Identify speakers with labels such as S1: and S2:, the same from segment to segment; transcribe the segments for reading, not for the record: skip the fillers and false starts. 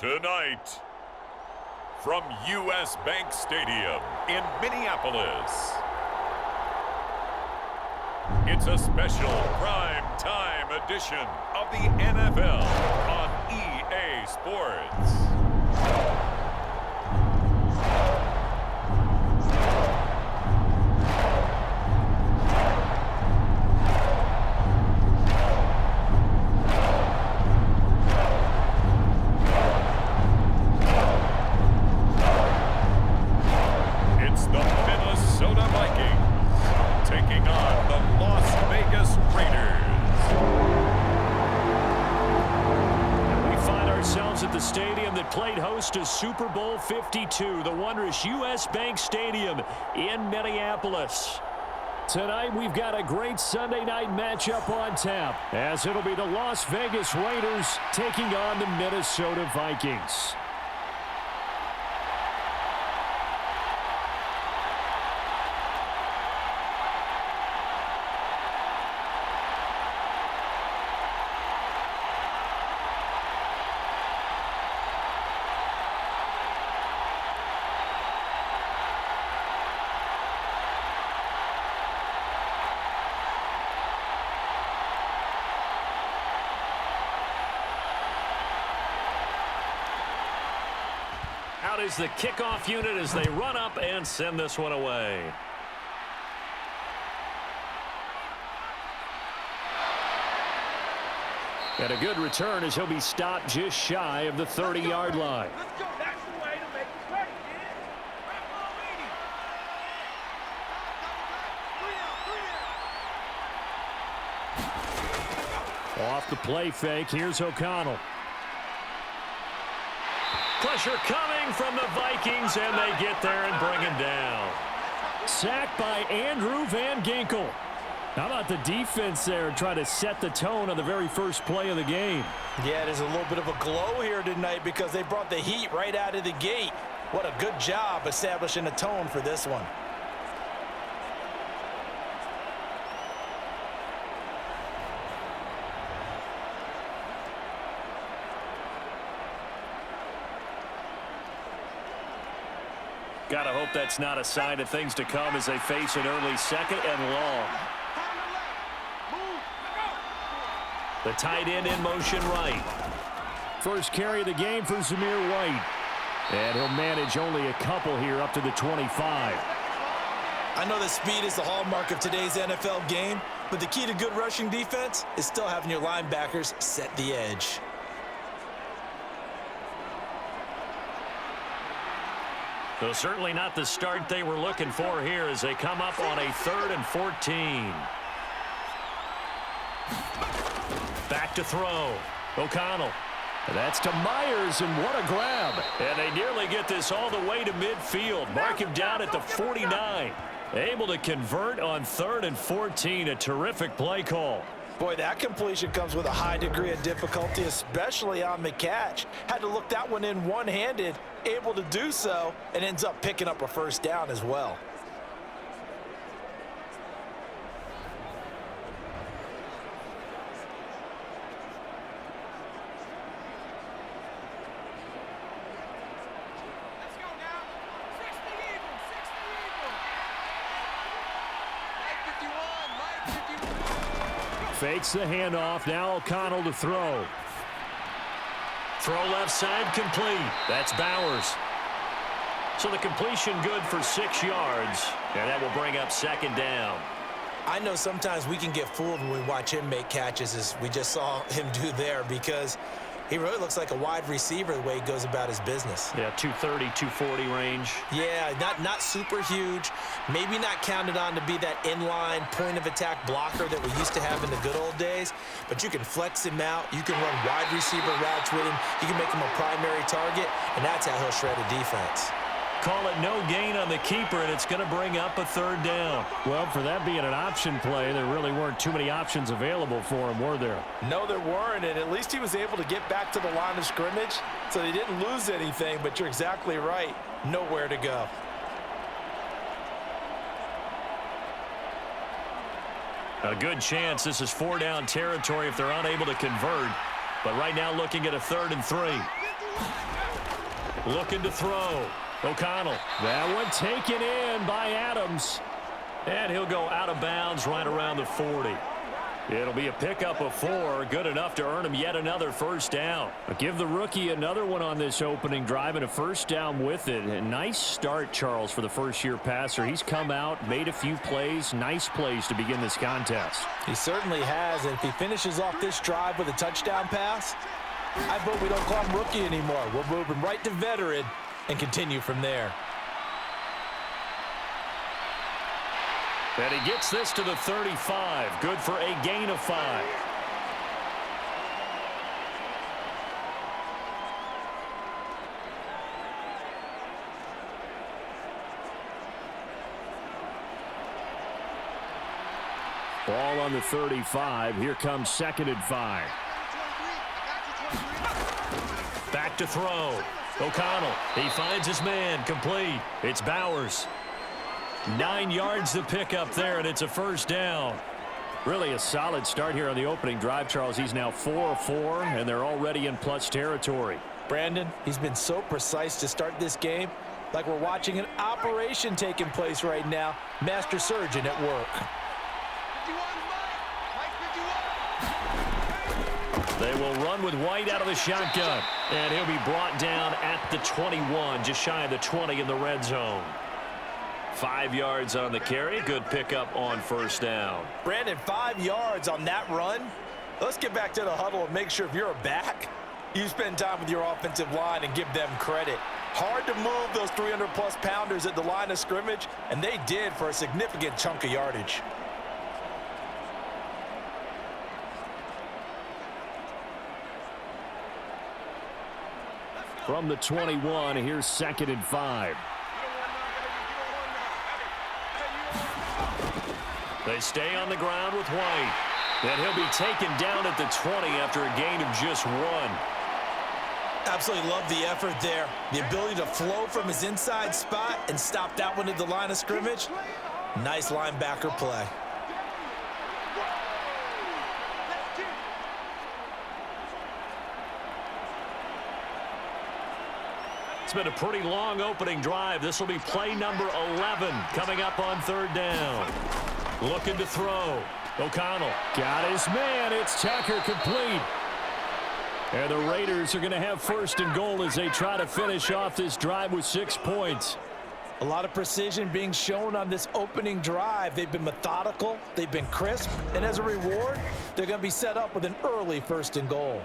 S1: Tonight, from U.S. Bank Stadium in Minneapolis, it's a special prime time edition of the NFL on EA Sports. It's the Minnesota Vikings taking on the Las Vegas Raiders.
S2: We find ourselves at the stadium that played host to Super Bowl 52, the wondrous U.S. Bank Stadium in Minneapolis. Tonight, we've got a great Sunday night matchup on tap, as it'll be the Las Vegas Raiders taking on the Minnesota Vikings. Out is the kickoff unit as they run up and send this one away. And a good return as he'll be stopped just shy of the 30-yard line.
S3: Let's go. That's the way to make it work, kid.
S2: Off the play fake, here's O'Connell. Pressure coming from the Vikings, and they get there and bring him down. Sacked by Andrew Van Ginkel. How about the defense there trying to set the tone on the very first play of the game?
S4: Yeah, there's a little bit of a glow here tonight because they brought the heat right out of the gate. What a good job establishing a tone for this one.
S2: Gotta hope that's not a sign of things to come as they face an early second and long. The tight end in motion right. First carry of the game for Zamir White. And he'll manage only a couple here up to the 25.
S4: I know that speed is the hallmark of today's NFL game, but the key to good rushing defense is still having your linebackers set the edge.
S2: So certainly not the start they were looking for here as they come up on a 3rd and 14. Back to throw. O'Connell. That's to Myers, and what a grab. And they nearly get this all the way to midfield. Mark him down at the 49. Able to convert on 3rd and 14. A terrific play call.
S4: Boy, that completion comes with a high degree of difficulty, especially on the catch. Had to look that one in one-handed, able to do so, and ends up picking up a first down as well.
S3: Let's go now. 60 Eagles. 60 Eagles. Mike 51. Mike 51.
S2: Fakes the handoff. Now O'Connell to throw. Throw left side complete. That's Bowers. So the completion good for 6 yards. And that will bring up 2nd down.
S4: I know sometimes we can get fooled when we watch him make catches, as we just saw him do there, because he really looks like a wide receiver the way he goes about his business.
S2: Yeah, 230, 240 range.
S4: Yeah, not super huge. Maybe not counted on to be that inline point-of-attack blocker that we used to have in the good old days, but you can flex him out. You can run wide receiver routes with him. You can make him a primary target, and that's how he'll shred a defense.
S2: Call it no gain on the keeper, and it's going to bring up a 3rd down. Well, for that being an option play, there really weren't too many options available for him, were there?
S4: No, there weren't, and at least he was able to get back to the line of scrimmage, so they didn't lose anything, but you're exactly right. Nowhere to go.
S2: A good chance this is 4-down territory if they're unable to convert. But right now looking at a 3rd and 3. Looking to throw. O'Connell. That one taken in by Adams. And he'll go out of bounds right around the 40. It'll be a pickup of 4, good enough to earn him yet another first down. Give the rookie another one on this opening drive and a first down with it. A nice start, Charles, for the first-year passer. He's come out, made a few plays, nice plays to begin this contest.
S4: He certainly has, and if he finishes off this drive with a touchdown pass, I vote we don't call him rookie anymore. We'll move him right to veteran and continue from there.
S2: And he gets this to the 35. Good for a gain of 5. Ball on the 35. Here comes 2nd and 5. Back to throw. O'Connell. He finds his man. Complete. It's Bowers. 9 yards to pick up there, and it's a first down. Really a solid start here on the opening drive, Charles. He's now 4 of 4, and they're already in plus territory.
S4: Brandon, he's been so precise to start this game, like we're watching an operation taking place right now. Master surgeon at work.
S3: 51, Mike 51.
S2: They will run with White out of the shotgun, and he'll be brought down at the 21, just shy of the 20 in the red zone. 5 yards on the carry. Good pickup on first down.
S4: Brandon, 5 yards on that run. Let's get back to the huddle and make sure if you're a back, you spend time with your offensive line and give them credit. Hard to move those 300-plus pounders at the line of scrimmage, and they did for a significant chunk of yardage.
S2: From the 21, here's 2nd and 5. They stay on the ground with White. And he'll be taken down at the 20 after a gain of just 1.
S4: Absolutely love the effort there. The ability to flow from his inside spot and stop that one at the line of scrimmage. Nice linebacker play.
S2: It's been a pretty long opening drive. This will be play number 11 coming up on 3rd down. Looking to throw. O'Connell got his man. It's Tucker, complete. And the Raiders are going to have 1st and goal as they try to finish off this drive with 6 points.
S4: A lot of precision being shown on this opening drive. They've been methodical. They've been crisp. And as a reward, they're going to be set up with an early 1st and goal.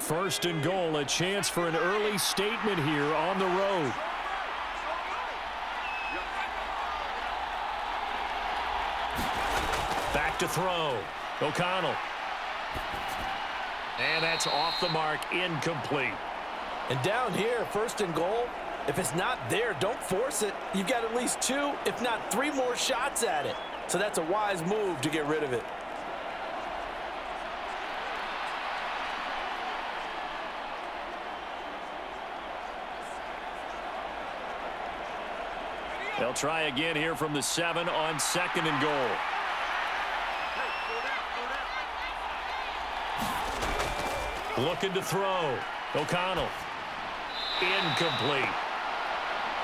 S2: First and goal, a chance for an early statement here on the road. Back to throw. O'Connell. And that's off the mark, incomplete.
S4: And down here, 1st and goal, if it's not there, don't force it. You've got at least 2, if not 3 more shots at it. So that's a wise move to get rid of it.
S2: They'll try again here from the 7 on 2nd and goal. Looking to throw. O'Connell. Incomplete.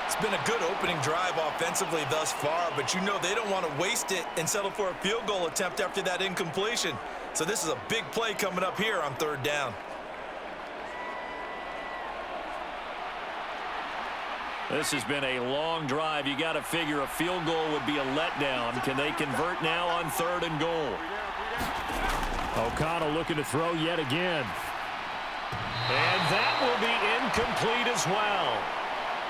S4: It's been a good opening drive offensively thus far, but you know they don't want to waste it and settle for a field goal attempt after that incompletion. So this is a big play coming up here on 3rd down.
S2: This has been a long drive. You got to figure a field goal would be a letdown. Can they convert now on 3rd and goal? O'Connell looking to throw yet again. And that will be incomplete as well.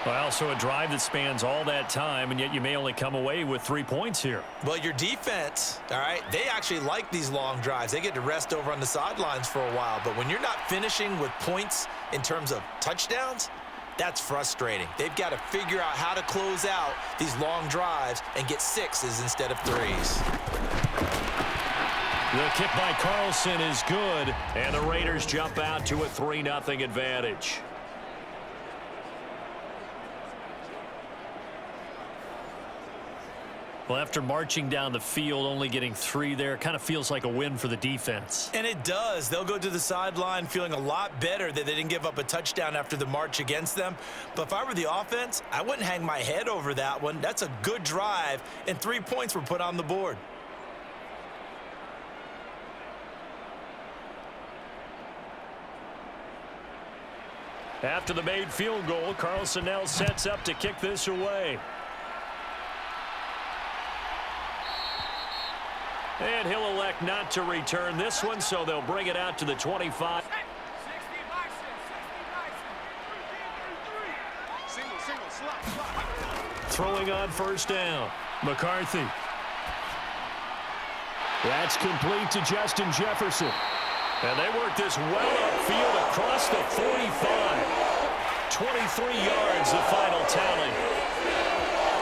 S2: Well, so a drive that spans all that time, and yet you may only come away with 3 points here.
S4: Well, your defense, all right, they actually like these long drives. They get to rest over on the sidelines for a while. But when you're not finishing with points in terms of touchdowns, that's frustrating. They've got to figure out how to close out these long drives and get 6s instead of 3s.
S2: The kick by Carlson is good, and the Raiders jump out to a 3-0 advantage. Well, after marching down the field, only getting 3 there, kind of feels like a win for the defense.
S4: And it does. They'll go to the sideline feeling a lot better that they didn't give up a touchdown after the march against them. But if I were the offense, I wouldn't hang my head over that one. That's a good drive, and 3 points were put on the board.
S2: After the made field goal, Carlson now sets up to kick this away. And he'll elect not to return this one, so they'll bring it out to the 25. Throwing on first down. McCarthy. That's complete to Justin Jefferson. And they work this well upfield across the 45. 23 yards, the final tally.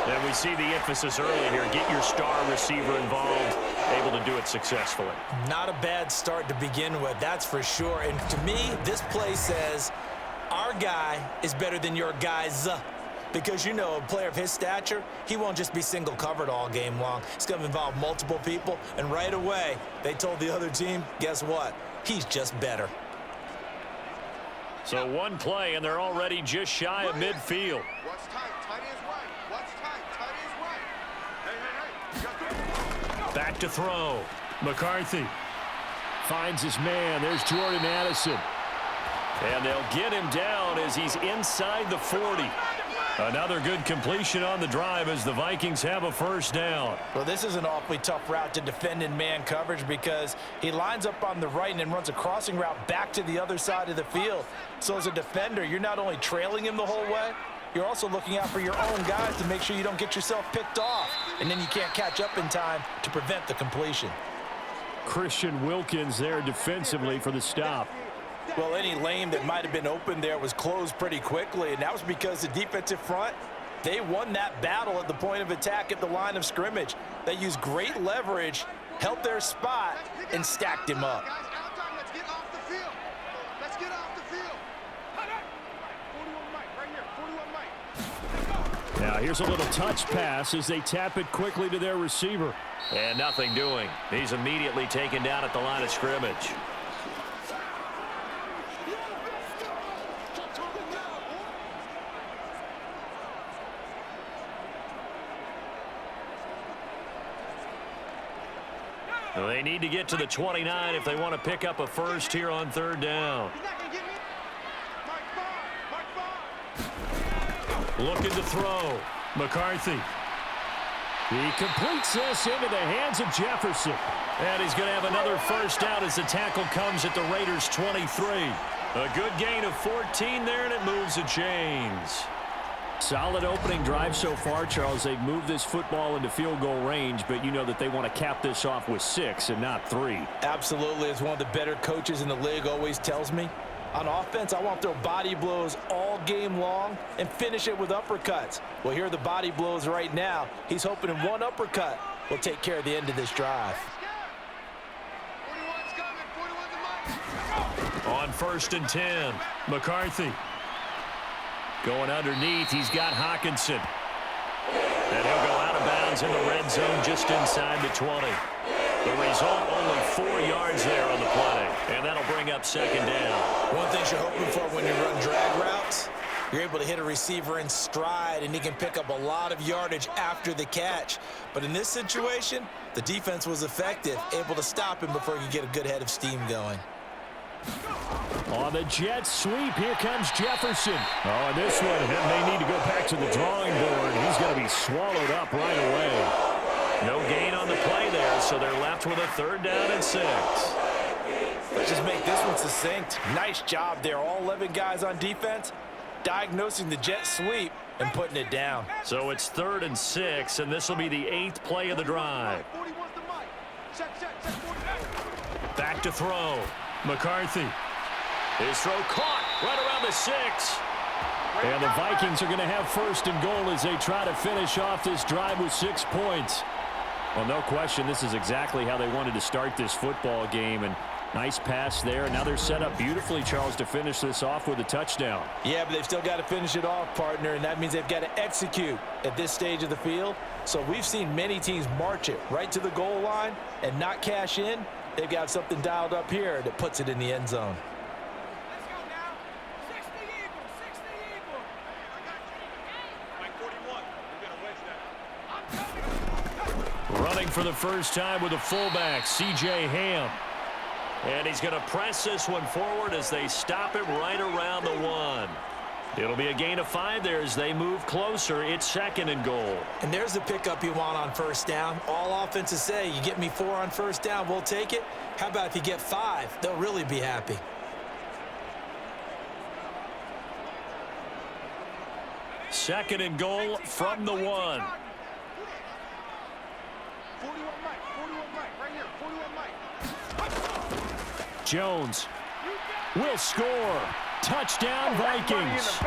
S2: And we see the emphasis early here. Get your star receiver involved, able to do it successfully.
S4: Not a bad start to begin with, that's for sure. And to me, this play says our guy is better than your guys. Because, you know, a player of his stature, he won't just be single covered all game long. It's going to involve multiple people. And right away, they told the other team, guess what? He's just better.
S2: So one play, and they're already just shy of midfield.
S3: What's tight? Tight is right. What's tight? Tight is right. Hey.
S2: Back to throw. McCarthy finds his man. There's Jordan Addison. And they'll get him down as he's inside the 40. Another good completion on the drive as the Vikings have a first down.
S4: Well, this is an awfully tough route to defend in man coverage because he lines up on the right and then runs a crossing route back to the other side of the field. So as a defender, you're not only trailing him the whole way, you're also looking out for your own guys to make sure you don't get yourself picked off. And then you can't catch up in time to prevent the completion.
S2: Christian Wilkins there defensively for the stop.
S4: Well, any lane that might have been open there was closed pretty quickly, and that was because the defensive front, they won that battle at the point of attack at the line of scrimmage. They used great leverage, held their spot, and stacked him up.
S3: Guys, out time. Let's get off the field. Let's get off the field. 41 Mike, right here. 41 Mike.
S2: Now here's a little touch pass as they tap it quickly to their receiver. And nothing doing. He's immediately taken down at the line of scrimmage. They need to get to the 29 if they want to pick up a first here on third down.
S3: He's not going to get me. Mike 5.
S2: Looking to throw. McCarthy. He completes this into the hands of Jefferson. And he's going to have another first down as the tackle comes at the Raiders' 23. A good gain of 14 there, and it moves the chains. Solid opening drive so far, Charles. They've moved this football into field goal range, but you know that they want to cap this off with 6 and not 3.
S4: Absolutely. As one of the better coaches in the league always tells me, on offense, I want to throw body blows all game long and finish it with uppercuts. Well, here are the body blows right now. He's hoping in one uppercut will take care of the end of this drive.
S3: 41's coming. 41's the Mike.
S2: On first and 10, McCarthy. Going underneath, he's got Hawkinson. And he'll go out of bounds in the red zone just inside the 20. The result, only 4 yards there on the play. And that'll bring up second down.
S4: One thing you're hoping for when you run drag routes, you're able to hit a receiver in stride, and he can pick up a lot of yardage after the catch. But in this situation, the defense was effective, able to stop him before he could get a good head of steam going.
S2: On the jet sweep, here comes Jefferson. Oh, and this one, and they need to go back to the drawing board. He's going to be swallowed up right away. No gain on the play there, so they're left with a third down and 6.
S4: Let's just make this one succinct. Nice job there. All 11 guys on defense diagnosing the jet sweep and putting it down.
S2: So it's 3rd and 6, and this will be the 8th play of the drive.
S3: 41's the Mike. Check, 41.
S2: Back to throw. McCarthy. His throw caught right around the 6. And the Vikings are going to have first and goal as they try to finish off this drive with 6 points. Well, no question, this is exactly how they wanted to start this football game. And Nice pass there. Now they're set up beautifully, Charles, to finish this off with a touchdown.
S4: Yeah, but they've still got to finish it off, partner, and that means they've got to execute at this stage of the field. So we've seen many teams march it right to the goal line and not cash in. They've got something dialed up here that puts it in the end zone.
S3: Let's go now. 60 Eagles, 60 Eagles. Mike 41, we're going to wedge that.
S2: Running for the first time with a fullback, C.J. Ham. And he's going to press this one forward as they stop it right around the 1. It'll be a gain of 5 there as they move closer. It's 2nd and goal.
S4: And there's the pickup you want on first down. All offenses say, you get me 4 on first down, we'll take it. How about if you get 5? They'll really be happy.
S2: Second and goal from the 1.
S3: 41 Mike, 41 Mike, right here, 41 Mike.
S2: Jones will score. Touchdown, Vikings.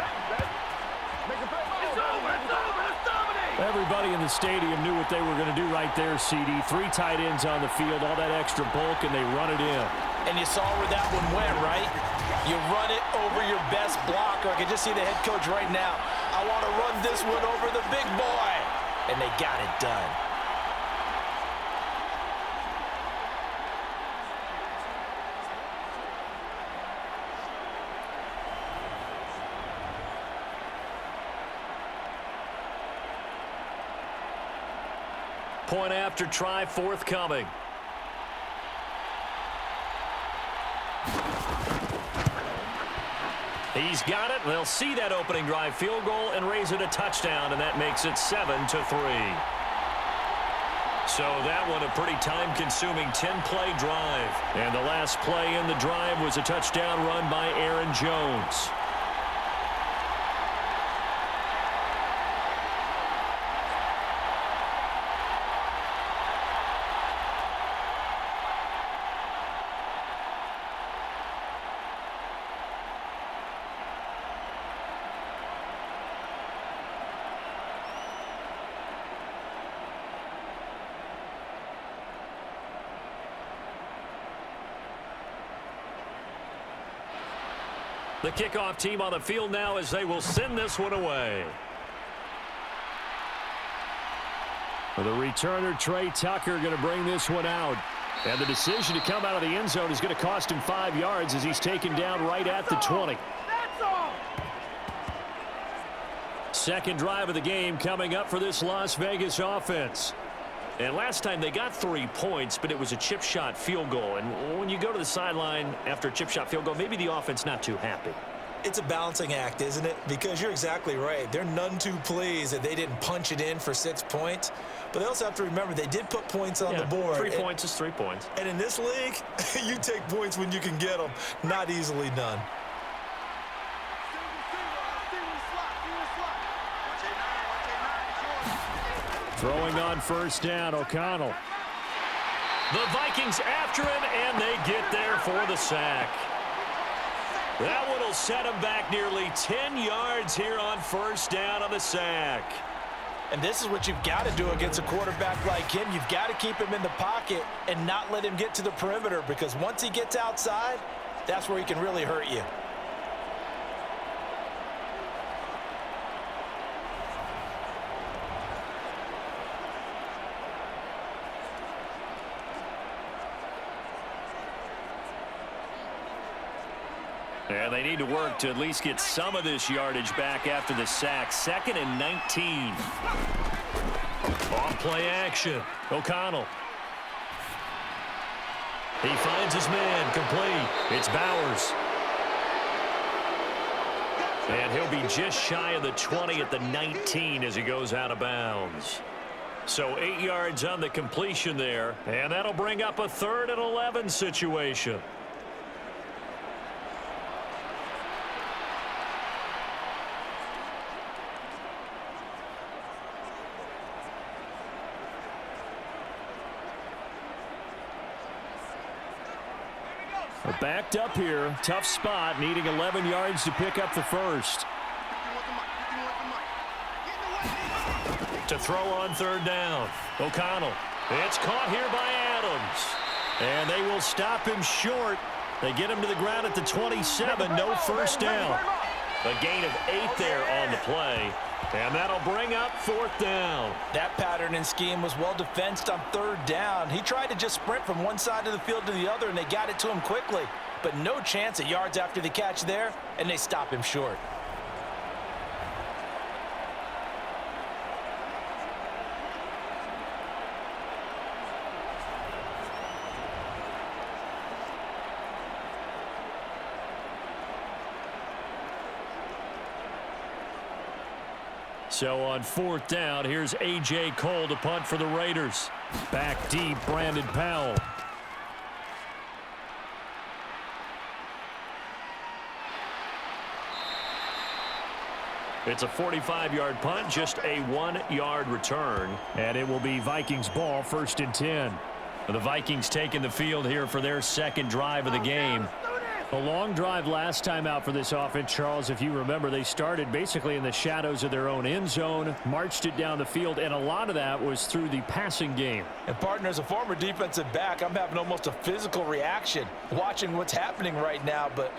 S2: Everybody in the stadium knew what they were going to do right there, CD. 3 tight ends on the field, all that extra bulk, and they run it in.
S4: And you saw where that one went, right? You run it over your best blocker. I can just see the head coach right now. I want to run this one over the big boy. And they got it done.
S2: Point after try forthcoming. He's got it. They'll see that opening drive field goal and raise it a touchdown, and that makes it 7-3. So that one a pretty time-consuming 10-play drive. And the last play in the drive was a touchdown run by Aaron Jones. The kickoff team on the field now as they will send this one away. The returner, Trey Tucker, going to bring this one out. And the decision to come out of the end zone is going to cost him 5 yards as he's taken down right at the 20. Second drive of the game coming up for this Las Vegas offense. And last time they got 3 points, but it was a chip shot field goal. And when you go to the sideline after a chip shot field goal, maybe the offense not too happy.
S4: It's a balancing act, isn't it? Because you're exactly right. They're none too pleased that they didn't punch it in for 6 points. But they also have to remember they did put points on the board.
S2: 3 points is 3 points.
S4: And in this league, you take points when you can get them. Not easily done.
S2: Throwing on first down, O'Connell. The Vikings after him, and they get there for the sack. That one will set him back nearly 10 yards here on first down on the sack.
S4: And this is what you've got to do against a quarterback like him. You've got to keep him in the pocket and not let him get to the perimeter, because once he gets outside, that's where he can really hurt you.
S2: And they need to work to at least get some of this yardage back after the sack. 2nd and 19. Off play action. O'Connell. He finds his man complete. It's Bowers. And he'll be just shy of the 20 at the 19 as he goes out of bounds. So 8 yards on the completion there. And that'll bring up a 3rd and 11 situation. Backed up here, tough spot, needing 11 yards to pick up the first. To throw on 3rd down. O'Connell. It's caught here by Adams. And they will stop him short. They get him to the ground at the 27. No first down. A gain of 8 there on the play. And that'll bring up 4th down.
S4: That pattern and scheme was well defensed on 3rd down. He tried to just sprint from one side of the field to the other, and they got it to him quickly. But no chance at yards after the catch there, and they stop him short.
S2: So on 4th down, here's A.J. Cole to punt for the Raiders. Back deep, Brandon Powell. It's a 45-yard punt, just a 1-yard return. And it will be Vikings ball, 1st and 10. The Vikings taking the field here for their 2nd drive of the game. A long drive last time out for this offense, Charles. If you remember, they started basically in the shadows of their own end zone, marched it down the field, and a lot of that was through the passing game.
S4: And partner, as a former defensive back, I'm having almost a physical reaction watching what's happening right now. But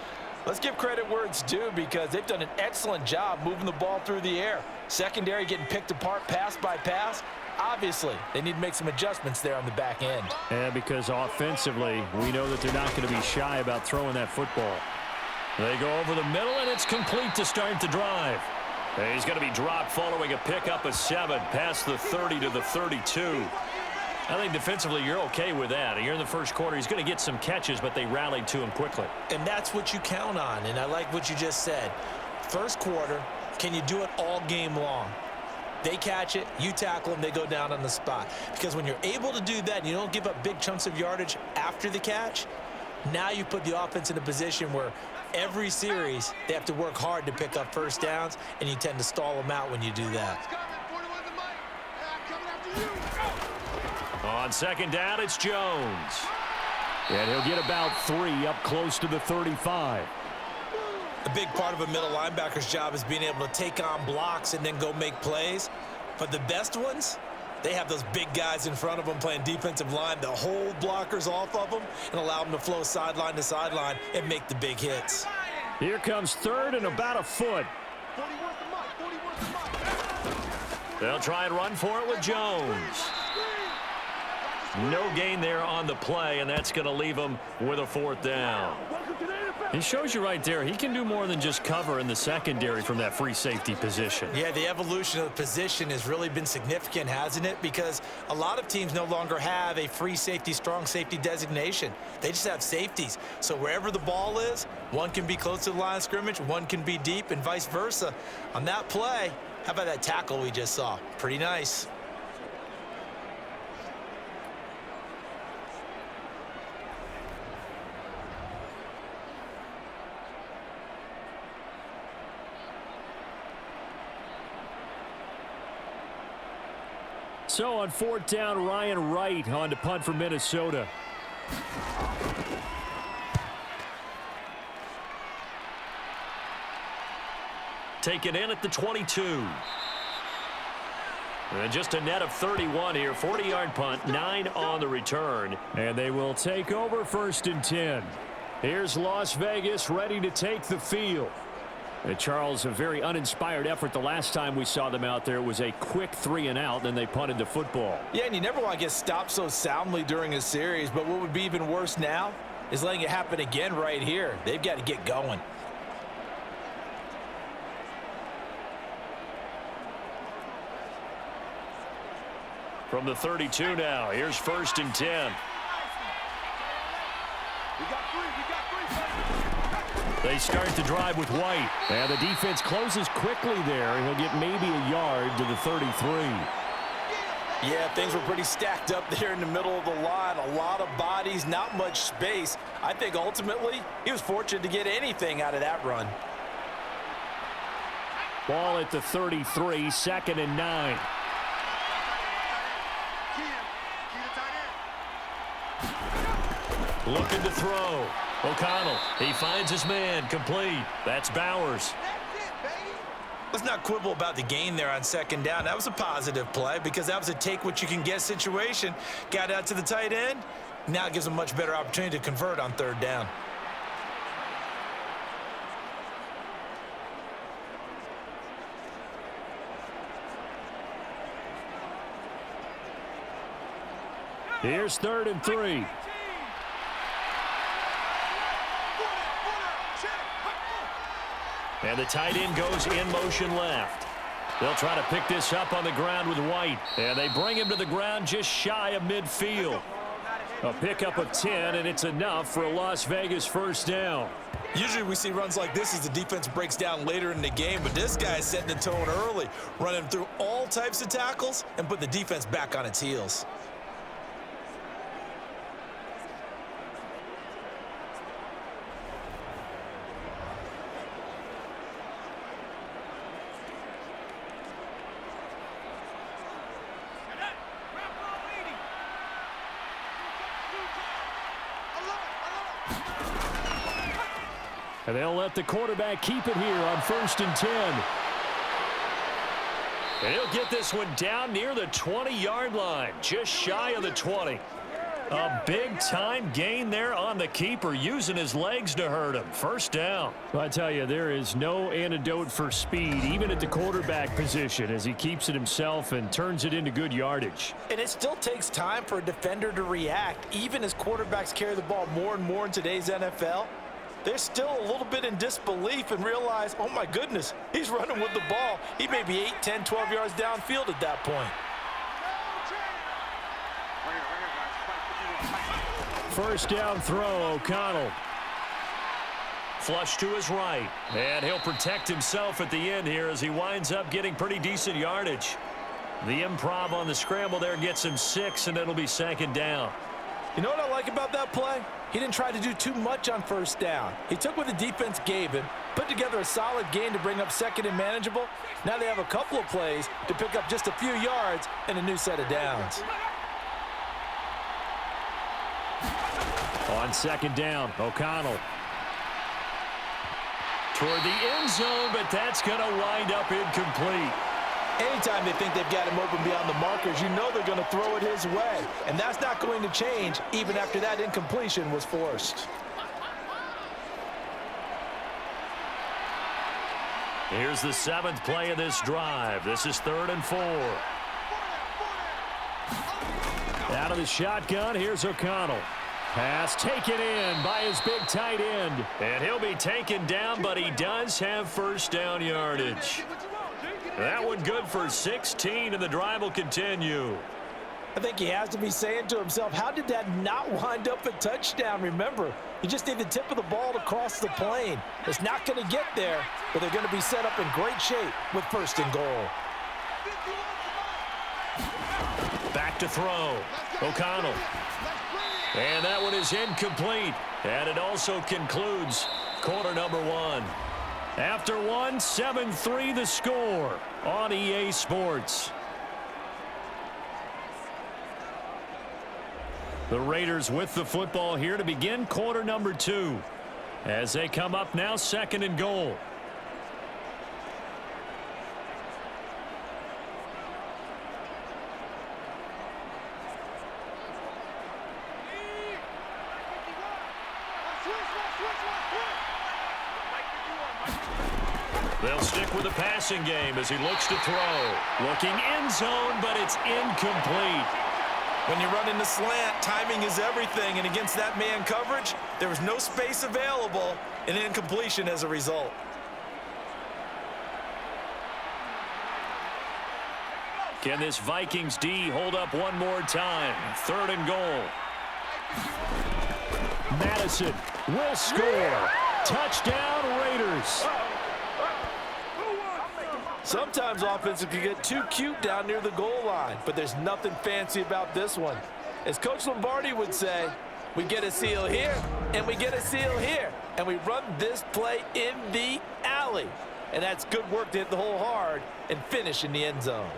S4: let's give credit where it's due, because they've done an excellent job moving the ball through the air. Secondary getting picked apart pass by pass. Obviously, they need to make some adjustments there on the back end.
S2: And because offensively, we know that they're not going to be shy about throwing that football. They go over the middle, and it's complete to start the drive. He's going to be dropped following a pickup of 7 past the 30 to the 32. I think defensively you're okay with that. You're in the first quarter. He's going to get some catches, but they rallied to him quickly.
S4: And that's what you count on, and I like what you just said. First quarter, can you do it all game long? They catch it, you tackle them, they go down on the spot. Because when you're able to do that and you don't give up big chunks of yardage after the catch, now you put the offense in a position where every series they have to work hard to pick up first downs, and you tend to stall them out when you do that.
S2: On 2nd down, it's Jones. And he'll get about 3 up close to the 35.
S4: A big part of a middle linebacker's job is being able to take on blocks and then go make plays. But the best ones, they have those big guys in front of them playing defensive line that hold blockers off of them and allow them to flow sideline to sideline and make the big hits.
S2: Here comes 3rd and about a foot. They'll try and run for it with Jones. No gain there on the play, and that's going to leave him with a 4th down. He shows you right there, he can do more than just cover in the secondary from that free safety position.
S4: Yeah, the evolution of the position has really been significant, hasn't it? Because a lot of teams no longer have a free safety, strong safety designation. They just have safeties. So wherever the ball is, one can be close to the line of scrimmage, one can be deep, and vice versa. On that play, how about that tackle we just saw? Pretty nice.
S2: So on 4th down, Ryan Wright on to punt for Minnesota. Taken in at the 22. And just a net of 31 here. 40-yard punt, 9 on the return. And they will take over 1st and 10. Here's Las Vegas ready to take the field. And Charles, a very uninspired effort the last time we saw them out there. It was a quick 3 and out, then they punted the football.
S4: Yeah, and you never want to get stopped so soundly during a series, but what would be even worse now is letting it happen again right here. They've got to get going.
S2: From the 32 now, here's 1st and 10. They start the drive with White. And the defense closes quickly there. He'll get maybe a yard to the 33.
S4: Yeah, things were pretty stacked up there in the middle of the line. A lot of bodies, not much space. I think ultimately he was fortunate to get anything out of that run.
S2: Ball at the 33, 2nd and 9. Looking to throw. O'Connell, he finds his man, complete. That's Bowers.
S4: Let's not quibble about the gain there on 2nd down. That was a positive play because that was a take-what-you-can-get situation. Got out to the tight end, Now it gives them much better opportunity to convert on third down.
S2: Here's 3rd and 3. And the tight end goes in motion left. They'll try to pick this up on the ground with White. And they bring him to the ground just shy of midfield. A pickup of 10, and it's enough for a Las Vegas first down.
S4: Usually we see runs like this as the defense breaks down later in the game, but this guy's setting the tone early, running through all types of tackles and put the defense back on its heels.
S2: And they'll let the quarterback keep it here on 1st and 10. And he'll get this one down near the 20-yard line, just shy of the 20. A big-time gain there on the keeper, using his legs to hurt him. First down. I tell you, there is no antidote for speed, even at the quarterback position, as he keeps it himself and turns it into good yardage.
S4: And it still takes time for a defender to react, even as quarterbacks carry the ball more and more in today's NFL. They're still a little bit in disbelief and realize, oh my goodness, he's running with the ball. He may be 8, 10, 12 yards downfield at that point.
S2: First down throw, O'Connell. Flush to his right. And he'll protect himself at the end here as he winds up getting pretty decent yardage. The improv on the scramble there gets him 6, and it'll be 2nd down.
S4: You know what I like about that play? He didn't try to do too much on first down. He took what the defense gave him, put together a solid gain to bring up 2nd and manageable. Now they have a couple of plays to pick up just a few yards and a new set of downs.
S2: On 2nd down, O'Connell. Toward the end zone, but that's going to wind up incomplete.
S4: Anytime they think they've got him open beyond the markers, you know they're going to throw it his way. And that's not going to change even after that incompletion was forced.
S2: Here's the 7th play of this drive. This is 3rd and 4. Out of the shotgun, here's O'Connell. Pass taken in by his big tight end. And he'll be taken down, but he does have first down yardage. That one good for 16, and the drive will continue.
S4: I think he has to be saying to himself, how did that not wind up a touchdown? Remember, you just need the tip of the ball to cross the plane. It's not going to get there, but they're going to be set up in great shape with 1st and goal.
S2: Back to throw. O'Connell. And that one is incomplete. And it also concludes quarter number 1. After 1, 7-3 the score on EA Sports. The Raiders with the football here to begin quarter number 2. As they come up now, 2nd and goal. They'll stick with the passing game as he looks to throw. Looking end zone, but it's incomplete.
S4: When you run in the slant, timing is everything, and against that man coverage, there was no space available, and incompletion as a result.
S2: Can this Vikings D hold up one more time? 3rd and goal. Madison will score. Touchdown, Raiders.
S4: Sometimes offenses can get too cute down near the goal line, but there's nothing fancy about this one. As Coach Lombardi would say, we get a seal here, and we get a seal here, and we run this play in the alley. And that's good work to hit the hole hard and finish in the end zone.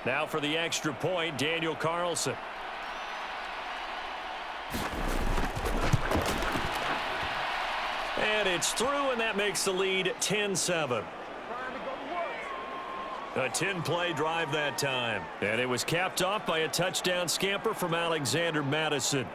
S2: Now for the extra point, Daniel Carlson. And it's through, and that makes the lead 10-7. A 10-play drive that time. And it was capped off by a touchdown scamper from Alexander Madison.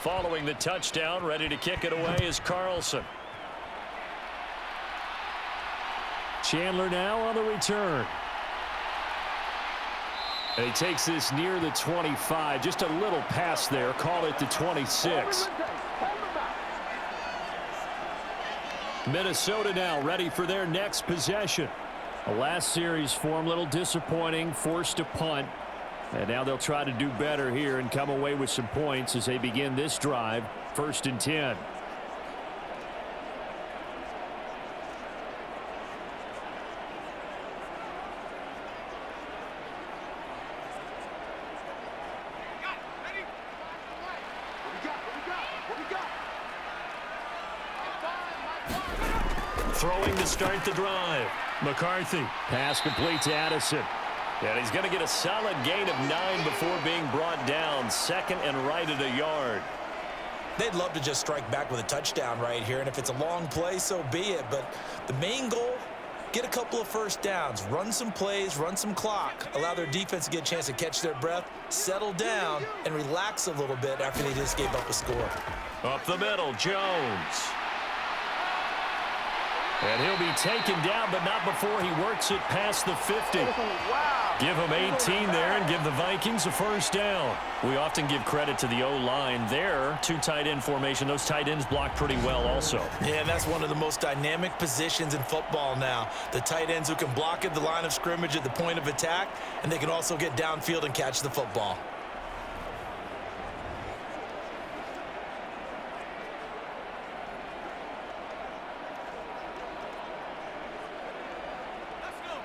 S2: Following the touchdown, ready to kick it away is Carlson. Chandler now on the return. And he takes this near the 25. Just a little pass there. Call it the 26. Minnesota now ready for their next possession. The last series for him, a little disappointing. Forced to punt. And now they'll try to do better here and come away with some points as they begin this drive. 1st and 10. Throwing to start the drive. McCarthy. Pass complete to Addison. And he's going to get a solid gain of 9 before being brought down. 2nd and right at a yard.
S4: They'd love to just strike back with a touchdown right here, and if it's a long play, so be it. But the main goal, get a couple of first downs, run some plays, run some clock, allow their defense to get a chance to catch their breath, settle down, and relax a little bit after they just gave up a score.
S2: Up the middle, Jones. And he'll be taken down, but not before he works it past the 50.
S3: Wow.
S2: Give him 18 there and give the Vikings a first down. We often give credit to the O-line there. 2 tight end formation. Those tight ends block pretty well also.
S4: Yeah, and that's one of the most dynamic positions in football now. The tight ends who can block at the line of scrimmage at the point of attack, and they can also get downfield and catch the football.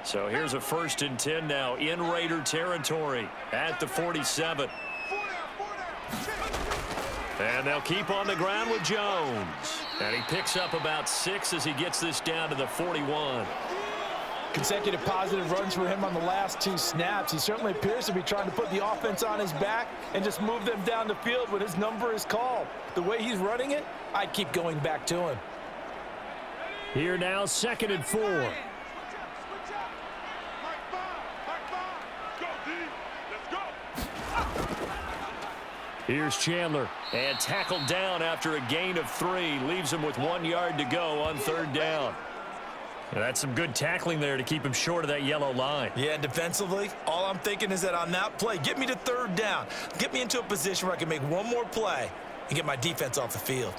S2: So here's a 1st and 10 now in Raider territory at the 47. And they'll keep on the ground with Jones. And he picks up about 6 as he gets this down to the 41.
S5: Consecutive positive runs for him on the last 2 snaps. He certainly appears to be trying to put the offense on his back and just move them down the field when his number is called. The way he's running it, I'd keep going back to him.
S2: Here now, 2nd and 4. Here's Chandler, and tackled down after a gain of 3. Leaves him with 1 yard to go on 3rd down. And that's some good tackling there to keep him short of that yellow line.
S4: Yeah, defensively, all I'm thinking is that on that play, get me to 3rd down. Get me into a position where I can make one more play and get my defense off the field.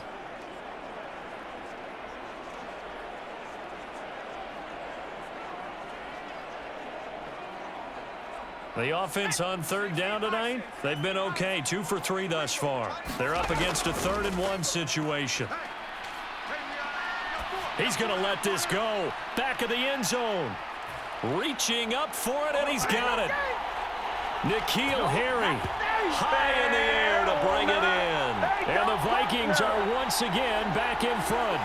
S2: The offense on 3rd down tonight, they've been okay. 2 for 3 thus far. They're up against a 3rd and 1 situation. He's going to let this go. Back of the end zone. Reaching up for it, and he's got it. N'Keal Harry high in the air to bring it in. And the Vikings are once again back in front.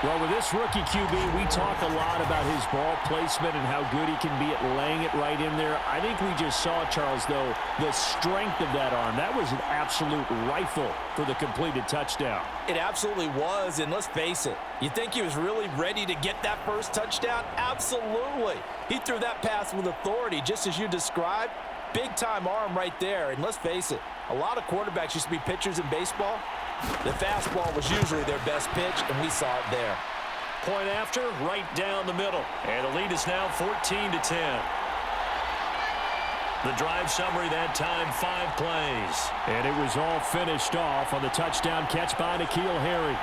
S2: Well, with this rookie QB, we talk a lot about his ball placement and how good he can be at laying it right in there. I think we just saw, Charles, though, the strength of that arm. That was an absolute rifle for the completed touchdown.
S5: It absolutely was, and let's face it, you think he was really ready to get that first touchdown? Absolutely. He threw that pass with authority, just as you described. Big-time arm right there, and let's face it, a lot of quarterbacks used to be pitchers in baseball. The fastball was usually their best pitch, and we saw it there.
S2: Point after, right down the middle. And the lead is now 14-10. The drive summary that time, 5 plays. And it was all finished off on the touchdown catch by N'Keal Harry.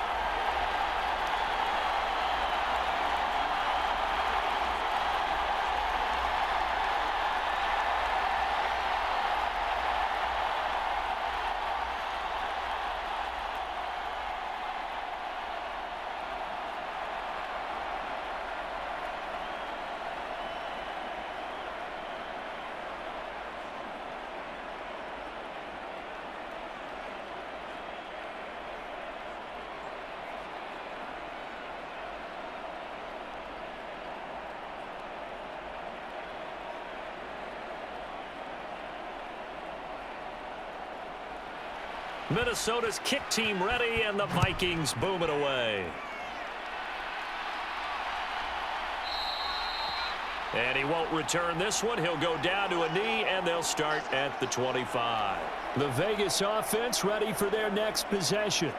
S2: Minnesota's kick team ready, and the Vikings boom it away. And he won't return this one. He'll go down to a knee, and they'll start at the 25. The Vegas offense ready for their next possession.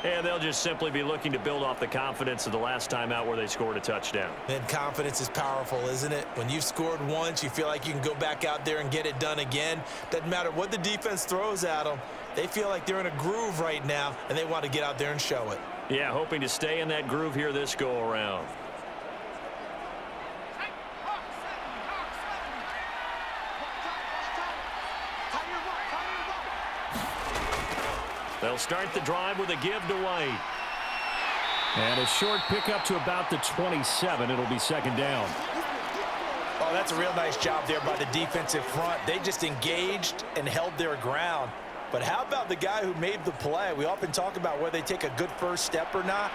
S2: And they'll just simply be looking to build off the confidence of the last time out where they scored a touchdown.
S4: And confidence is powerful, isn't it? When you've scored once, you feel like you can go back out there and get it done again. Doesn't matter what the defense throws at them. They feel like they're in a groove right now, and they want to get out there and show it.
S2: Yeah, hoping to stay in that groove here this go-around. They'll start the drive with a give to White.
S6: And a short pickup to about the 27. It'll be second down.
S5: Oh, that's a real nice job there by the defensive front. They just engaged and held their ground. But how about the guy who made the play? We often talk about whether they take a good first step or not.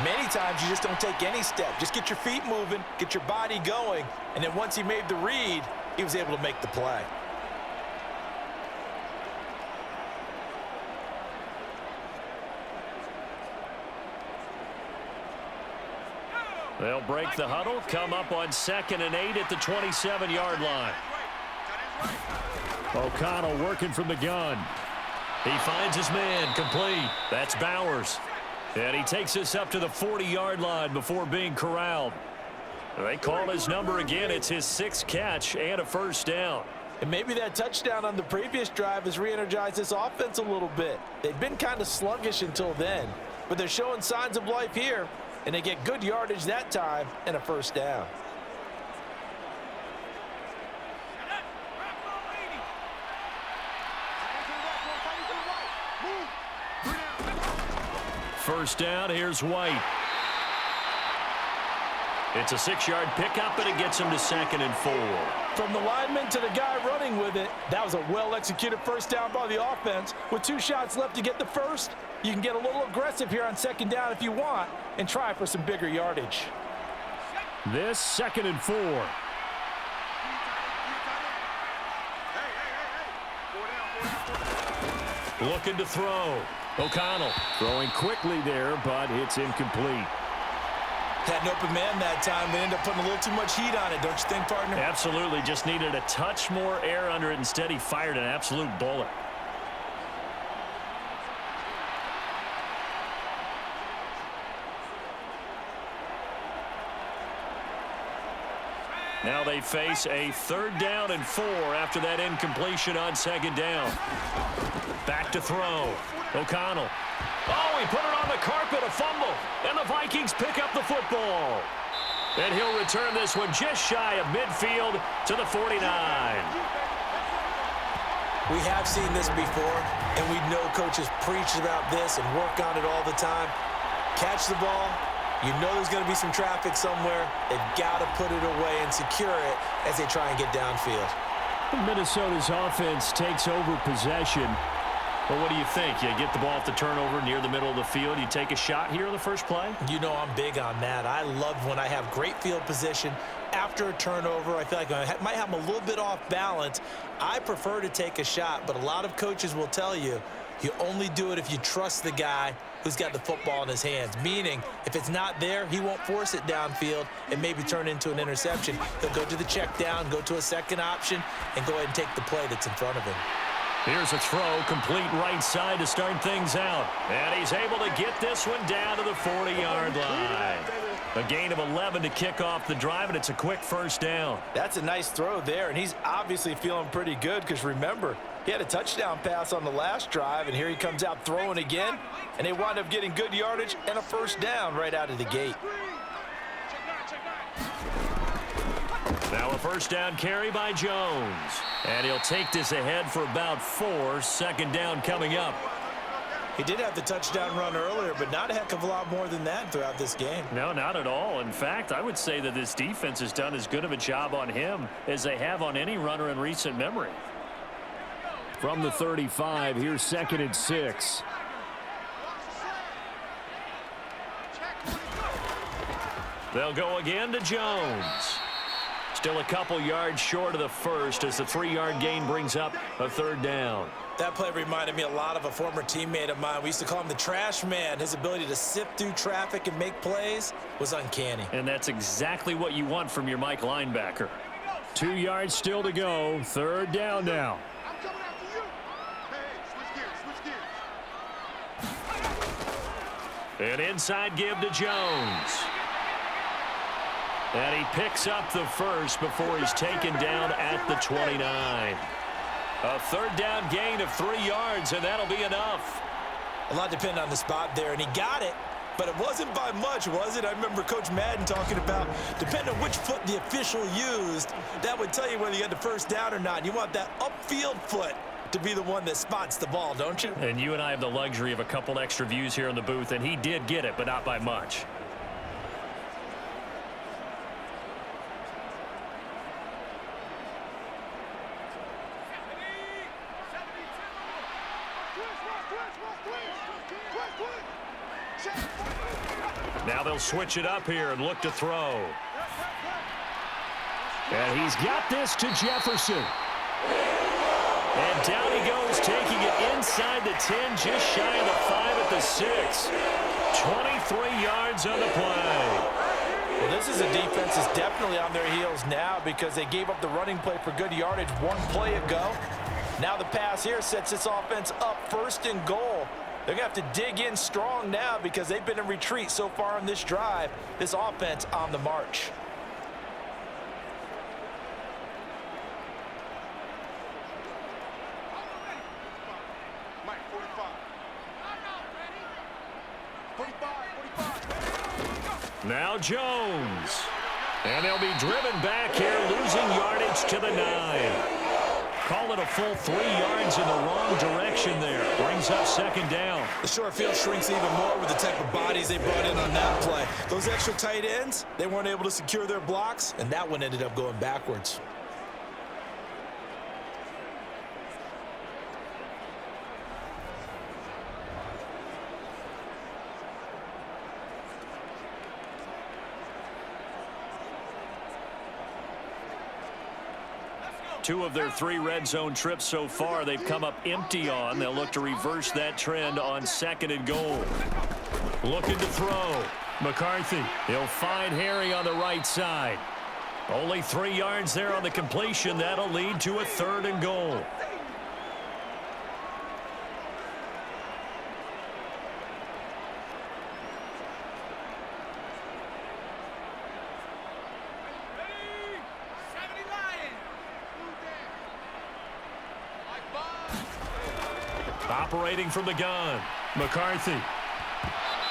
S5: Many times you just don't take any step. Just get your feet moving, get your body going, and then once he made the read, he was able to make the play.
S2: They'll break the huddle, come up on 2nd and 8 at the 27-yard line.
S6: O'Connell working from the gun.
S2: He finds his man, complete. That's Bowers. And he takes us up to the 40-yard line before being corralled. They call his number again. It's his 6th catch and a first down.
S5: And maybe that touchdown on the previous drive has re-energized this offense a little bit. They've been kind of sluggish until then, but they're showing signs of life here, and they get good yardage that time and a first down.
S2: First down, here's White. It's a 6-yard pickup, and it gets him to 2nd and 4.
S5: From the lineman to the guy running with it, that was a well-executed first down by the offense. With 2 shots left to get the first, you can get a little aggressive here on 2nd down if you want and try for some bigger yardage.
S6: This 2nd and 4.
S2: Looking to throw. O'Connell
S6: Throwing quickly there, but it's incomplete.
S4: Had an open man that time. They ended up putting a little too much heat on it, don't you think, partner?
S2: absolutely just needed a touch more air under it. Instead, he fired an absolute bullet. Now they face a 3rd down and 4 after that incompletion on 2nd down. Back to throw. O'Connell. Oh, he put it on the carpet, a fumble. And the Vikings pick up the football. And he'll return this one just shy of midfield to the 49.
S4: We have seen this before, and we know coaches preach about this and work on it all the time. Catch the ball. You know there's going to be some traffic somewhere. They've got to put it away and secure it as they try and get downfield.
S6: Minnesota's offense takes over possession.
S2: Well, what do you think? You get the ball off the turnover near the middle of the field. You take a shot here on the first play?
S4: You know I'm big on that. I love when I have great field position. After a turnover, I feel like I might have them a little bit off balance. I prefer to take a shot, but a lot of coaches will tell you, you only do it if you trust the guy who's got the football in his hands. Meaning, if it's not there, he won't force it downfield and maybe turn into an interception. He'll go to the check down, go to a second option, and go ahead and take the play that's in front of him.
S2: Here's a throw, complete right side to start things out. And he's able to get this one down to the 40-yard line. A gain of 11 to kick off the drive, and it's a quick first down.
S5: That's a nice throw there, and he's obviously feeling pretty good because, remember, he had a touchdown pass on the last drive, and here he comes out throwing again, and they wind up getting good yardage and a first down right out of the gate.
S2: Now a first down carry by Jones. And he'll take this ahead for about 4. 2nd down coming up.
S4: He did have the touchdown run earlier, but not a heck of a lot more than that throughout this game.
S2: No, not at all. In fact, I would say that this defense has done as good of a job on him as they have on any runner in recent memory.
S6: From the 35, here's 2nd and 6.
S2: They'll go again to Jones. Still a couple yards short of the first as the 3-yard gain brings up a 3rd down.
S4: That play reminded me a lot of a former teammate of mine. We used to call him the trash man. His ability to sift through traffic and make plays was uncanny.
S2: And that's exactly what you want from your Mike linebacker. 2 yards still to go. Third down now.
S3: I'm coming after you. Hey, switch gears.
S2: An inside give to Jones. And he picks up the first before he's taken down at the 29. A third down gain of 3 yards, and that'll be enough.
S4: A lot depended on the spot there, and he got it, but it wasn't by much, was it? I remember Coach Madden talking about, depending on which foot the official used, that would tell you whether you had the first down or not. You want that upfield foot to be the one that spots the ball, don't you?
S2: And you and I have the luxury of a couple extra views here in the booth, and he did get it, but not by much. Now they'll switch it up here and look to throw. And he's got this to Jefferson. And down he goes, taking it inside the 10, just shy of the 5 at the 6. 23 yards on the play.
S5: Well, this is a defense that's definitely on their heels now because they gave up the running play for good yardage one play ago. Now the pass here sets this offense up 1st and goal. They're going to have to dig in strong now because they've been in retreat so far on this drive. This offense on the march.
S3: Mike, 45.
S2: Now Jones. And they'll be driven back here, losing yardage to the 9. Call it a full 3 yards in the wrong direction there. Brings up 2nd down.
S4: The short field shrinks even more with the type of bodies they brought in on that play. Those extra tight ends, they weren't able to secure their blocks, and that one ended up going backwards.
S2: Two of their 3 red zone trips so far, they've come up empty on. They'll look to reverse that trend on 2nd and goal. Looking to throw. McCarthy. He'll find Harry on the right side. Only 3 yards there on the completion. That'll lead to a 3rd and goal. Operating from the gun. McCarthy.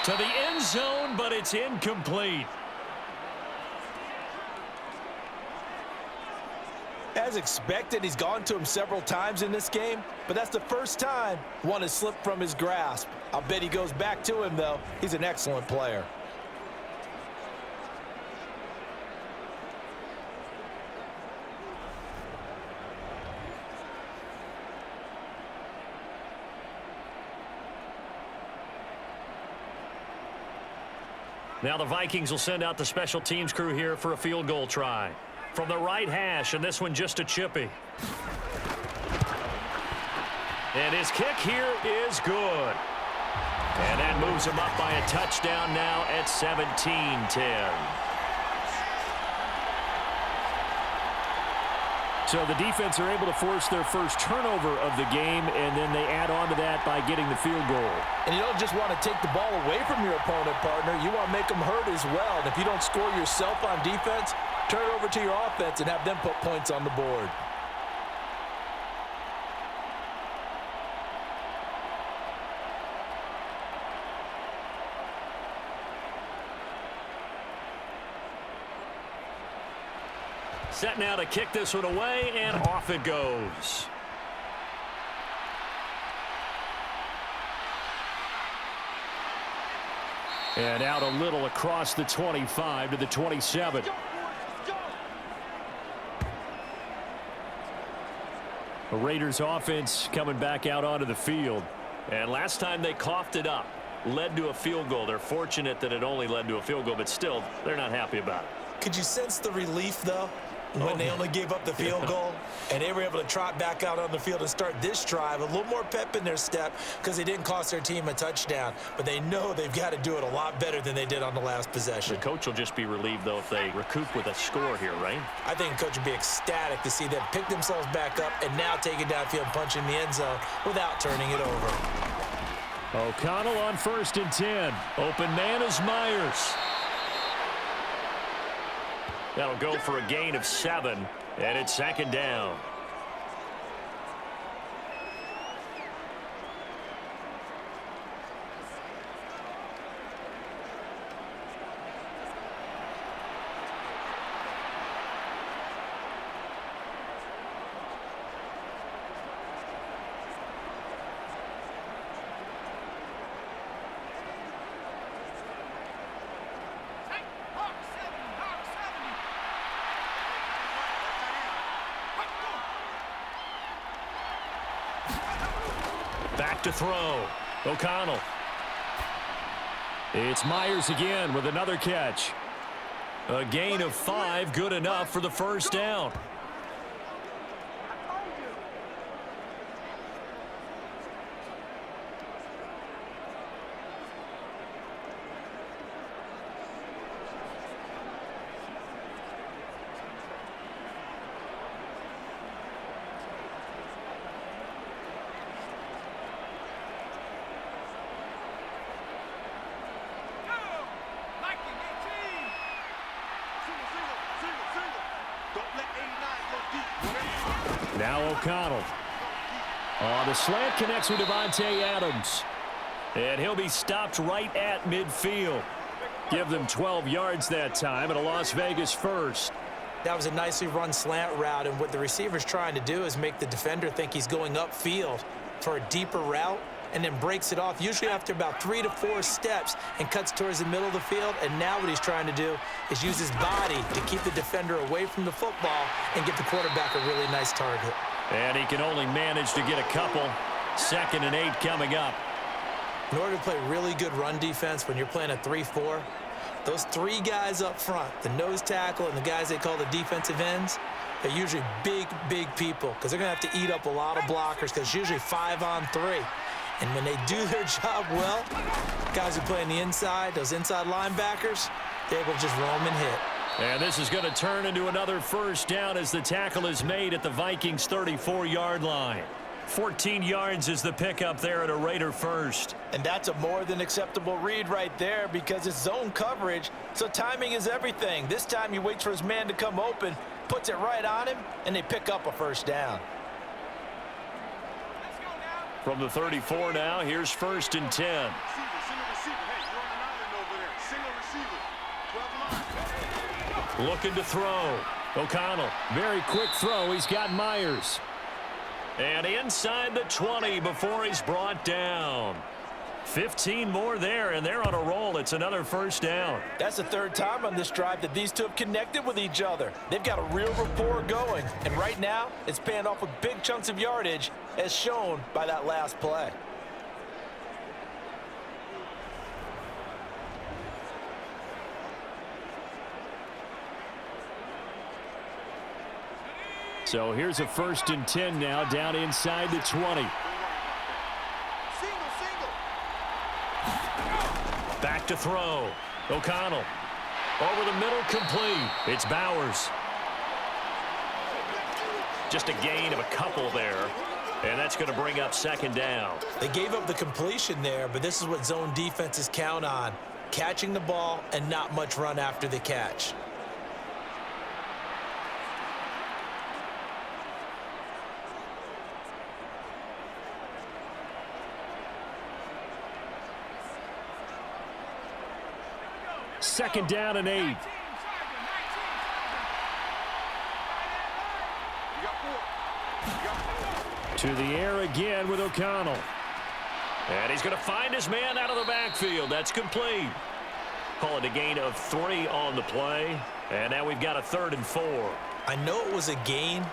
S2: To the end zone, but it's incomplete.
S5: As expected, he's gone to him several times in this game, but that's the first time one has slipped from his grasp. I'll bet he goes back to him, though. He's an excellent player.
S2: Now the Vikings will send out the special teams crew here for a field goal try. From the right hash, and this one just a chippy. And his kick here is good. And that moves him up by a touchdown now at 17-10.
S6: So the defense are able to force their first turnover of the game, and then they add on to that by getting the field goal.
S5: And you don't just want to take the ball away from your opponent, partner. You want to make them hurt as well. And if you don't score yourself on defense, turn it over to your offense and have them put points on the board.
S2: Set now to kick this one away, and off it goes. And out a little across the 25 to the 27. The Raiders offense coming back out onto the field. And last time they coughed it up, led to a field goal. They're fortunate that it only led to a field goal, but still, they're not happy about it.
S4: Could you sense the relief, though? when they only gave up the field goal, and they were able to trot back out on the field and start this drive. A little more pep in their step because they didn't cost their team a touchdown, but they know they've got to do it a lot better than they did on the last possession.
S6: The coach will just be relieved, though, if they recoup with a score here, right?
S4: I think the coach would be ecstatic to see them pick themselves back up and now take it downfield and punch in the end zone without turning it over.
S2: O'Connell on 1st and 10. Open man is Myers. That'll go for a gain of 7, and it's 2nd down. Back to throw. O'Connell. It's Myers again with another catch. A gain of 5, good enough for the 1st down. Now O'Connell. The slant connects with Devontae Adams. And he'll be stopped right at midfield. Give them 12 yards that time and a Las Vegas first.
S4: That was a nicely run slant route, and what the receiver's trying to do is make the defender think he's going upfield for a deeper route and then breaks it off, usually after about 3 to 4 steps, and cuts towards the middle of the field. And now what he's trying to do is use his body to keep the defender away from the football and get the quarterback a really nice target.
S2: And he can only manage to get a couple. 2nd and 8 coming up.
S4: In order to play really good run defense when you're playing a 3-4, those 3 guys up front, the nose tackle and the guys they call the defensive ends, they're usually big people because they're going to have to eat up a lot of blockers because it's usually 5 on 3. And when they do their job well, guys who play on the inside, those inside linebackers, they're able to just roam and hit.
S2: And this is going to turn into another 1st down as the tackle is made at the Vikings 34-yard line. 14 yards is the pickup there at a Raider first.
S5: And that's a more than acceptable read right there because it's zone coverage, so timing is everything. This time he waits for his man to come open, puts it right on him, and they pick up a 1st down.
S2: From the 34 now, here's 1st and 10. Looking to throw. O'Connell, very quick throw. He's got Myers. And inside the 20 before he's brought down. 15 more there, and they're on a roll. It's another 1st down.
S5: That's the 3rd time on this drive that these two have connected with each other. They've got a real rapport going, and right now it's paying off with big chunks of yardage as shown by that last play.
S2: So here's a 1st and 10 now down inside the 20. Back to throw. O'Connell. Over the middle, complete. It's Bowers. Just a gain of a couple there. And that's going to bring up 2nd down.
S4: They gave up the completion there, but this is what zone defenses count on. Catching the ball and not much run after the catch.
S2: Second down and 8. To the air again with O'Connell. And he's going to find his man out of the backfield. That's complete. Call it a gain of 3 on the play. And now we've got a 3rd and 4.
S4: I know it was a gain,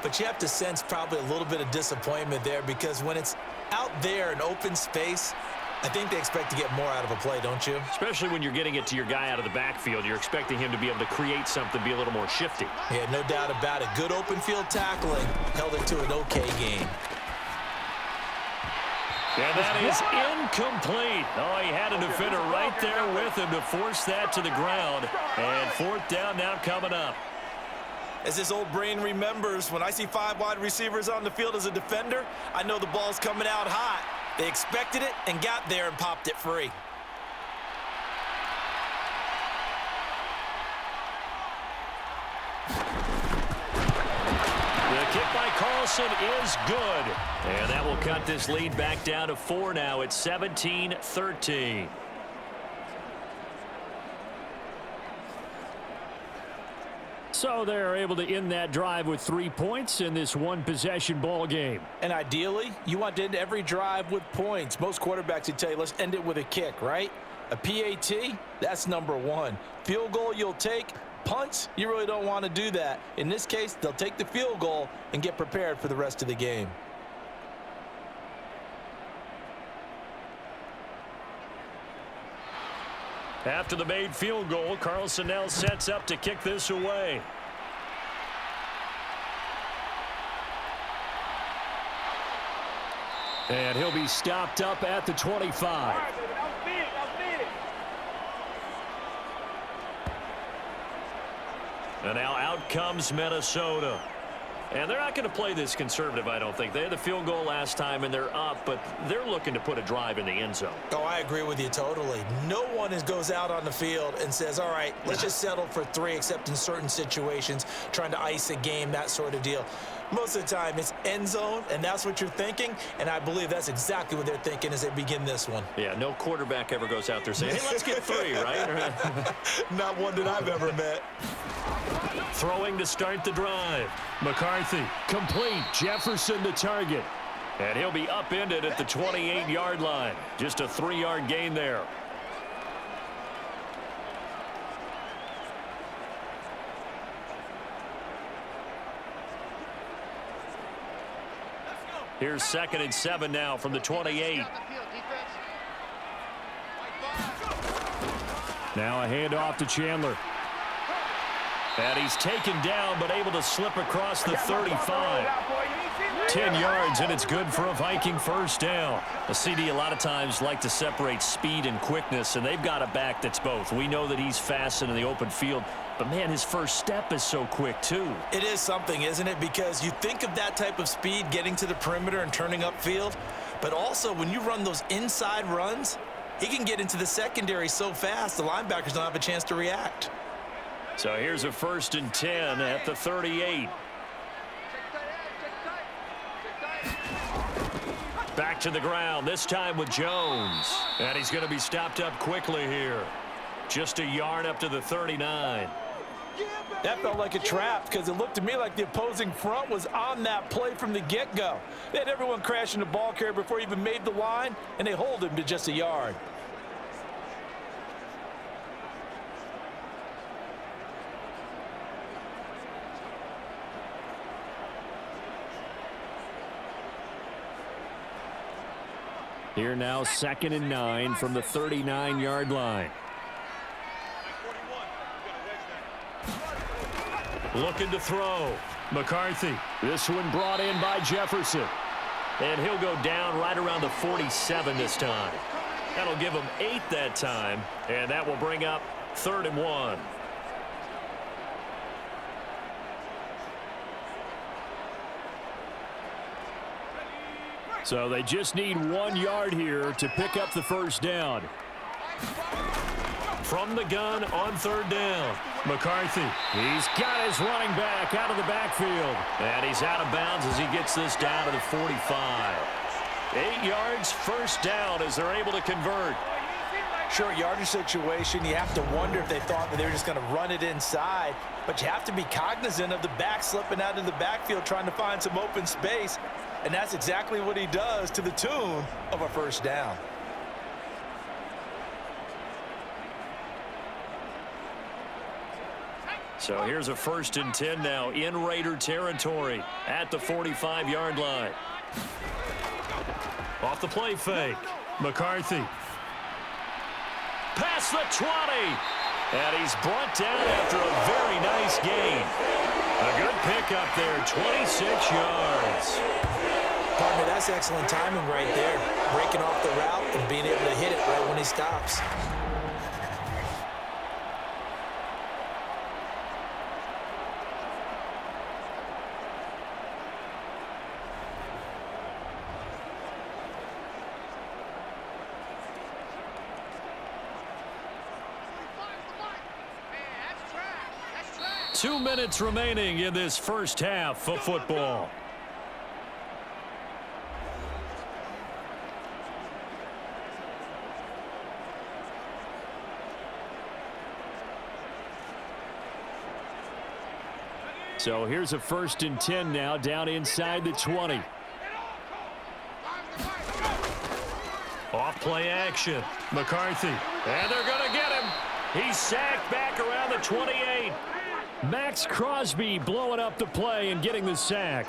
S4: but you have to sense probably a little bit of disappointment there because when it's out there in open space, I think they expect to get more out of a play, don't you?
S2: Especially when you're getting it to your guy out of the backfield. You're expecting him to be able to create something, be a little more shifty.
S4: Yeah, no doubt about it. Good open field tackling held it to an okay game.
S2: And that is incomplete. Oh, he had a defender right there with him to force that to the ground. And fourth down now coming up.
S4: As this old brain remembers, when I see 5 wide receivers on the field as a defender, I know the ball's coming out hot. They expected it and got there and popped it free.
S2: The kick by Carlson is good. And that will cut this lead back down to 4 now. It's 17-13.
S6: So they're able to end that drive with 3 points in this one-possession ball game.
S5: And ideally, you want to end every drive with points. Most quarterbacks would tell you, let's end it with a kick, right? A PAT, that's number 1. Field goal you'll take. Punts, you really don't want to do that. In this case, they'll take the field goal and get prepared for the rest of the game.
S2: After the made field goal, Carlson now sets up to kick this away. And he'll be stopped up at the 25. And now out comes Minnesota. And they're not going to play this conservative, I don't think. They had the field goal last time, and they're up, but they're looking to put a drive in the end zone.
S4: Oh, I agree with you totally. No one goes out on the field and says, all right, let's just settle for 3, except in certain situations, trying to ice a game, that sort of deal. Most of the time, it's end zone, and that's what you're thinking, and I believe that's exactly what they're thinking as they begin this one.
S2: Yeah, no quarterback ever goes out there saying, hey, let's get 3, right?
S4: Not one that I've ever met.
S2: Throwing to start the drive. McCarthy, complete. Jefferson the target. And he'll be upended at the 28-yard line. Just a 3-yard gain there. Here's 2nd and 7 now from the 28.
S6: Now a handoff to Chandler.
S2: And he's taken down, but able to slip across the 35. 10 yards, and it's good for a Viking first down. A CD a lot of times like to separate speed and quickness, and they've got a back that's both. We know that he's fast in the open field, but, man, his first step is so quick, too.
S4: It is something, isn't it? Because you think of that type of speed getting to the perimeter and turning upfield, but also when you run those inside runs, he can get into the secondary so fast the linebackers don't have a chance to react.
S2: So here's a 1st and 10 at the 38. Back to the ground, this time with Jones. And he's going to be stopped up quickly here. Just a yard up to the 39.
S5: That felt like a trap because it looked to me like the opposing front was on that play from the get-go. They had everyone crashing the ball carrier before he even made the line, and they hold him to just a yard.
S6: Here now 2nd and 9 from the 39-yard line.
S2: Looking to throw. McCarthy. This one brought in by Jefferson. And he'll go down right around the 47 this time. That'll give him 8 that time. And that will bring up 3rd and 1.
S6: So they just need 1 yard here to pick up the first down.
S2: From the gun on 3rd down. McCarthy.
S6: He's got his running back out of the backfield.
S2: And he's out of bounds as he gets this down to the 45. 8 yards, first down as they're able to convert.
S5: Short yardage situation, you have to wonder if they thought that they were just going to run it inside. But you have to be cognizant of the back slipping out of the backfield trying to find some open space. And that's exactly what he does to the tune of a first down.
S2: So here's a 1st and 10 now in Raider territory at the 45-yard line. Off the play fake. McCarthy. Past the 20. And he's brought down after a very nice gain. A good pickup there, 26 yards.
S4: Partner, that's excellent timing right there. Breaking off the route and being able to hit it right when he stops.
S3: That's trash.
S2: 2 minutes remaining in this first half of football. So here's a 1st and 10 now, down inside the 20. Off play action. McCarthy. And they're going to get him. He's sacked back around the 28. Max Crosby blowing up the play and getting the sack.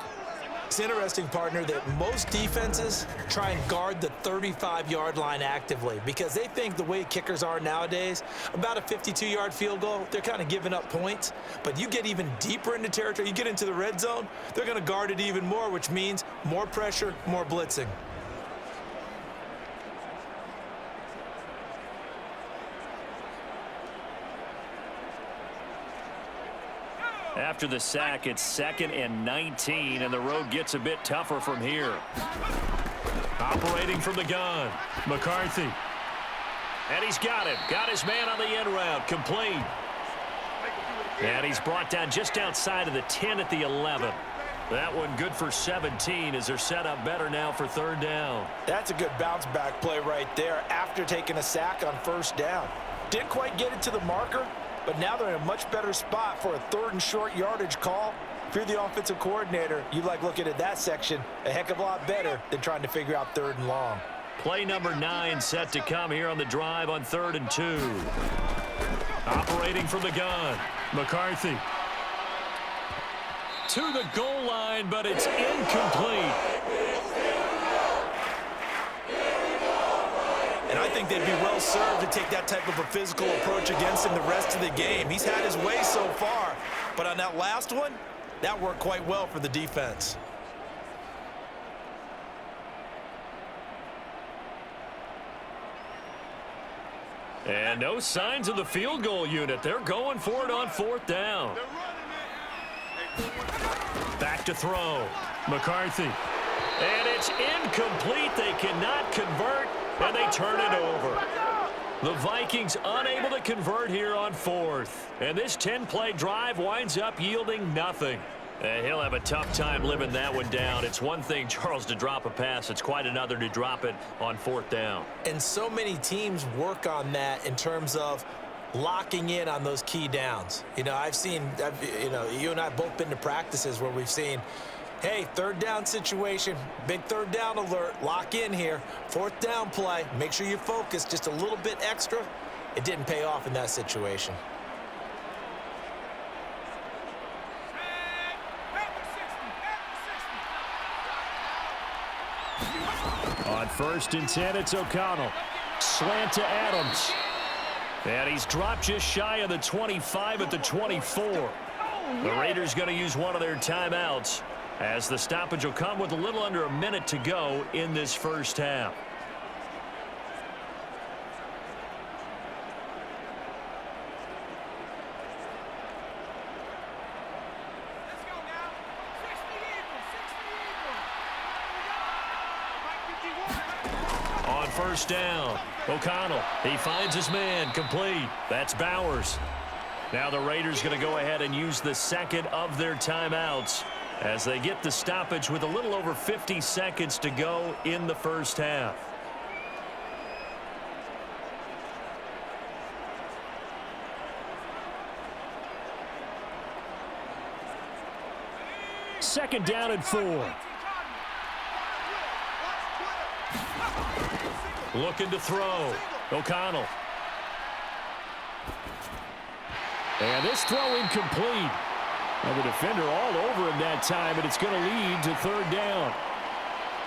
S4: It's interesting, partner, that most defenses try and guard the 35-yard line actively because they think the way kickers are nowadays, about a 52-yard field goal, they're kind of giving up points. But you get even deeper into territory, you get into the red zone, they're going to guard it even more, which means more pressure, more blitzing.
S2: After the sack, it's 2nd and 19, and the road gets a bit tougher from here. Operating from the gun, McCarthy. And he's got him. Got his man on the end route, complete. And he's brought down just outside of the 10 at the 11. That one good for 17 as they're set up better now for 3rd down.
S5: That's a good bounce back play right there after taking a sack on 1st down. Didn't quite get it to the marker, but now they're in a much better spot for a 3rd and short yardage call. If you're the offensive coordinator, you like looking at that section a heck of a lot better than trying to figure out 3rd and long.
S2: Play number 9 set to come here on the drive on 3rd and 2. Operating from the gun, McCarthy. To the goal line, but it's incomplete.
S5: And I think they'd be well served to take that type of a physical approach against him the rest of the game. He's had his way so far, but on that last one, that worked quite well for the defense.
S2: And no signs of the field goal unit. They're going for it on 4th down. Back to throw. McCarthy. And it's incomplete. They cannot convert, and they turn it over. The Vikings unable to convert here on 4th. And this 10-play drive winds up yielding nothing. And he'll have a tough time living that one down. It's one thing, Charles, to drop a pass. It's quite another to drop it on 4th down.
S4: And so many teams work on that in terms of locking in on those key downs. You know, you and I have both been to practices where we've seen, hey, 3rd down situation, big 3rd down alert, lock in here, 4th down play, make sure you focus just a little bit extra. It didn't pay off in that situation.
S2: On 1st and 10, it's O'Connell. Slant to Adams. And he's dropped just shy of the 25 at the 24. The Raiders going to use one of their timeouts as the stoppage will come with a little under a minute to go in this first half. On 1st down, O'Connell, he finds his man, complete. That's Bowers. Now the Raiders going to go ahead and use the 2nd of their timeouts as they get the stoppage with a little over 50 seconds to go in the first half. Second down and 4. Looking to throw. O'Connell. And this throw incomplete. And the defender all over him that time, and it's going to lead to 3rd down.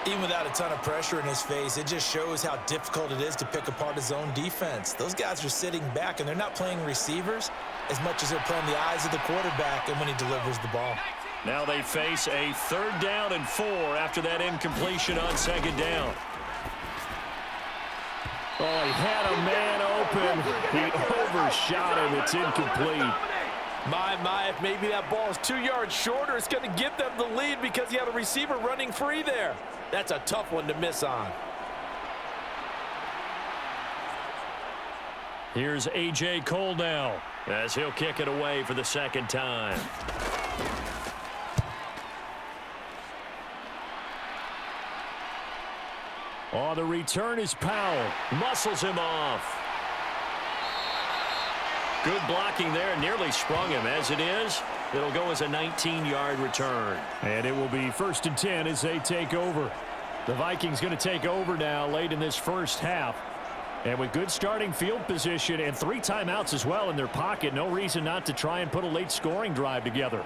S4: Even without a ton of pressure in his face, it just shows how difficult it is to pick apart his own defense. Those guys are sitting back, and they're not playing receivers as much as they're playing the eyes of the quarterback and when he delivers the ball.
S2: Now they face a 3rd down and 4 after that incompletion on 2nd down.
S6: Oh, he had a man open. He overshot him. It's incomplete.
S5: My, if maybe that ball is 2 yards shorter, it's going to give them the lead because you have a receiver running free there. That's a tough one to miss on.
S2: Here's A.J. Cole now as he'll kick it away for the 2nd time.
S6: On the return is Powell.
S2: Muscles him off. Good blocking there. Nearly sprung him. As it is, it'll go as a 19-yard return.
S6: And it will be 1st and 10 as they take over. The Vikings going to take over now late in this first half. And with good starting field position and 3 timeouts as well in their pocket, no reason not to try and put a late scoring drive together.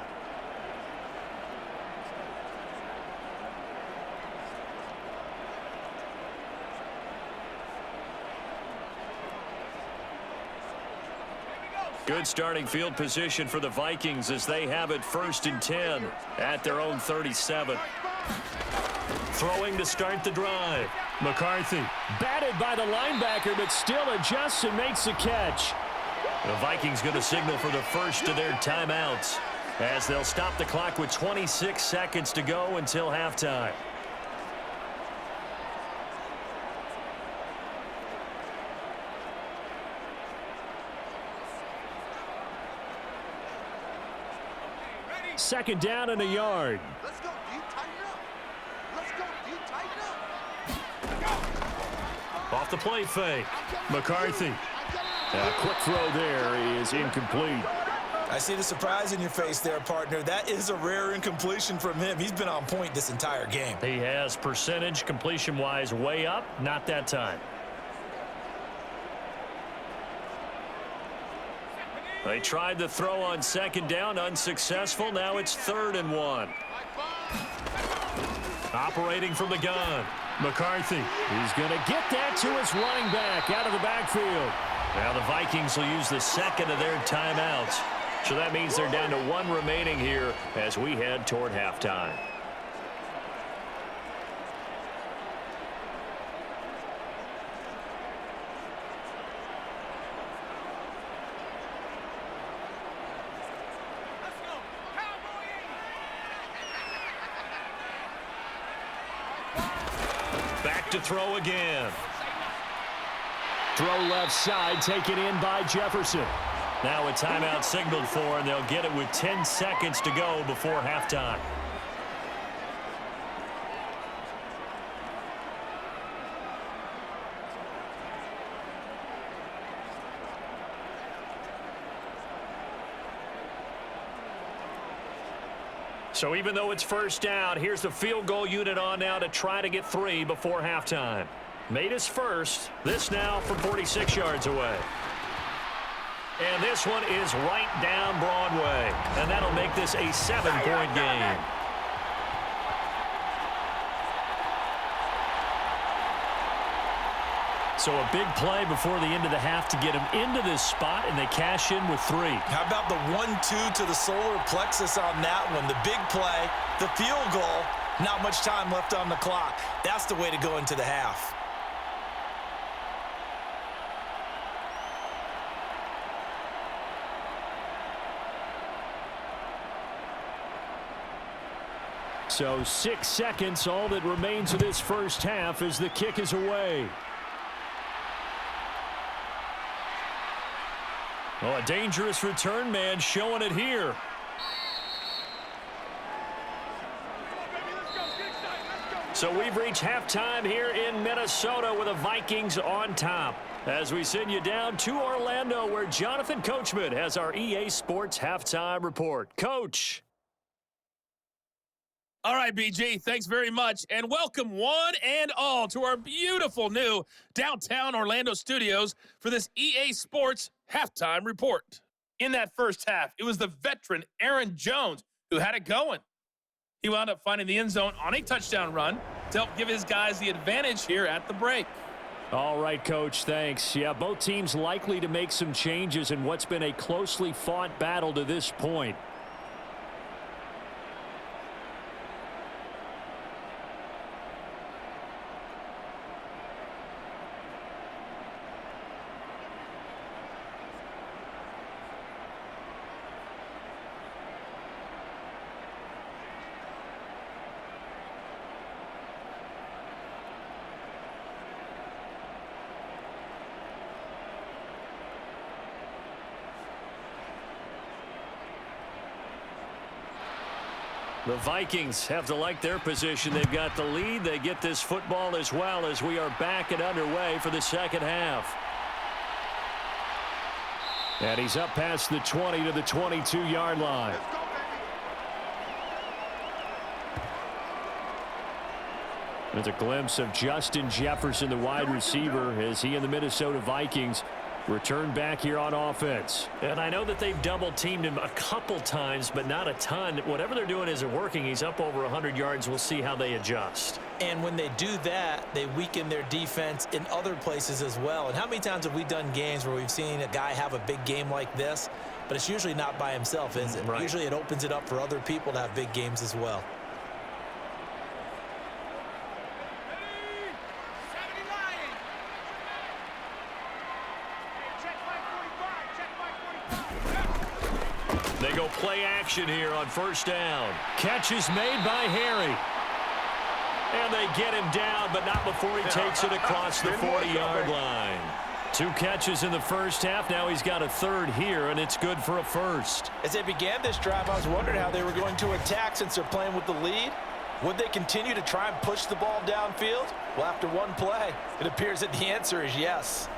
S2: Good starting field position for the Vikings as they have it 1st and 10 at their own 37. Throwing to start the drive.
S6: McCarthy batted by the linebacker, but still adjusts and makes the catch.
S2: The Vikings going to signal for the first of their timeouts as they'll stop the clock with 26 seconds to go until halftime.
S6: Second down and a yard.
S3: Let's go, D. Tighten up. Let's go, D. Tighten up.
S2: Off the play fake.
S6: McCarthy. A quick throw there is incomplete.
S4: I see the surprise in your face there, partner. That is a rare incompletion from him. He's been on point this entire game.
S2: He has percentage completion-wise way up. Not that time. They tried the throw on 2nd down, unsuccessful. Now it's 3rd and 1. Operating from the gun.
S6: McCarthy. He's going to get that to his running back out of the backfield.
S2: Now the Vikings will use the 2nd of their timeouts. So that means they're down to 1 remaining here as we head toward halftime. Back to throw again.
S6: Throw left side, taken in by Jefferson.
S2: Now a timeout signaled for, and they'll get it with 10 seconds to go before halftime. So even though it's 1st down, here's the field goal unit on now to try to get 3 before halftime. Made his first. This now from 46 yards away. And this one is right down Broadway. And that'll make this a 7-point game. So a big play before the end of the half to get him into this spot, and they cash in with 3.
S4: How about the 1-2 to the solar plexus on that one? The big play, the field goal, not much time left on the clock. That's the way to go into the half.
S6: So 6 seconds, all that remains of this first half as the kick is away.
S2: Oh, a dangerous return man showing it here. So we've reached halftime here in Minnesota with the Vikings on top. As we send you down to Orlando where Jonathan Coachman has our EA Sports Halftime Report. Coach.
S7: All right, BG, thanks very much, and welcome one and all to our beautiful new downtown Orlando studios for this EA Sports Halftime Report. In that first half, it was the veteran Aaron Jones who had it going. He wound up finding the end zone on a touchdown run to help give his guys the advantage here at the break.
S6: All right, Coach, thanks. Yeah, both teams likely to make some changes in what's been a closely fought battle to this point. The Vikings have to like their position. They've got the lead. They get this football as well as we are back and underway for the second half. And he's up past the 20 to the 22-yard line.
S3: Let's go, baby.
S6: There's a glimpse of Justin Jefferson, the wide receiver, as he and the Minnesota Vikings return back here on offense.
S2: And I know that they've double-teamed him a couple times, but not a ton. Whatever they're doing isn't working. He's up over 100 yards. We'll see how they adjust.
S4: And when they do that, they weaken their defense in other places as well. And how many times have we done games where we've seen a guy have a big game like this, but it's usually not by himself, is it?
S2: Right.
S4: Usually it opens it up for other people to have big games as well.
S6: They go play action here on first down. Catch is made by Harry. And they get him down, but not before he takes it across the 40-yard line. 2 catches in the first half. Now he's got a third here, and it's good for a first.
S5: As they began this drive, I was wondering how they were going to attack since they're playing with the lead. Would they continue to try and push the ball downfield? Well, after one play, it appears that the answer is yes.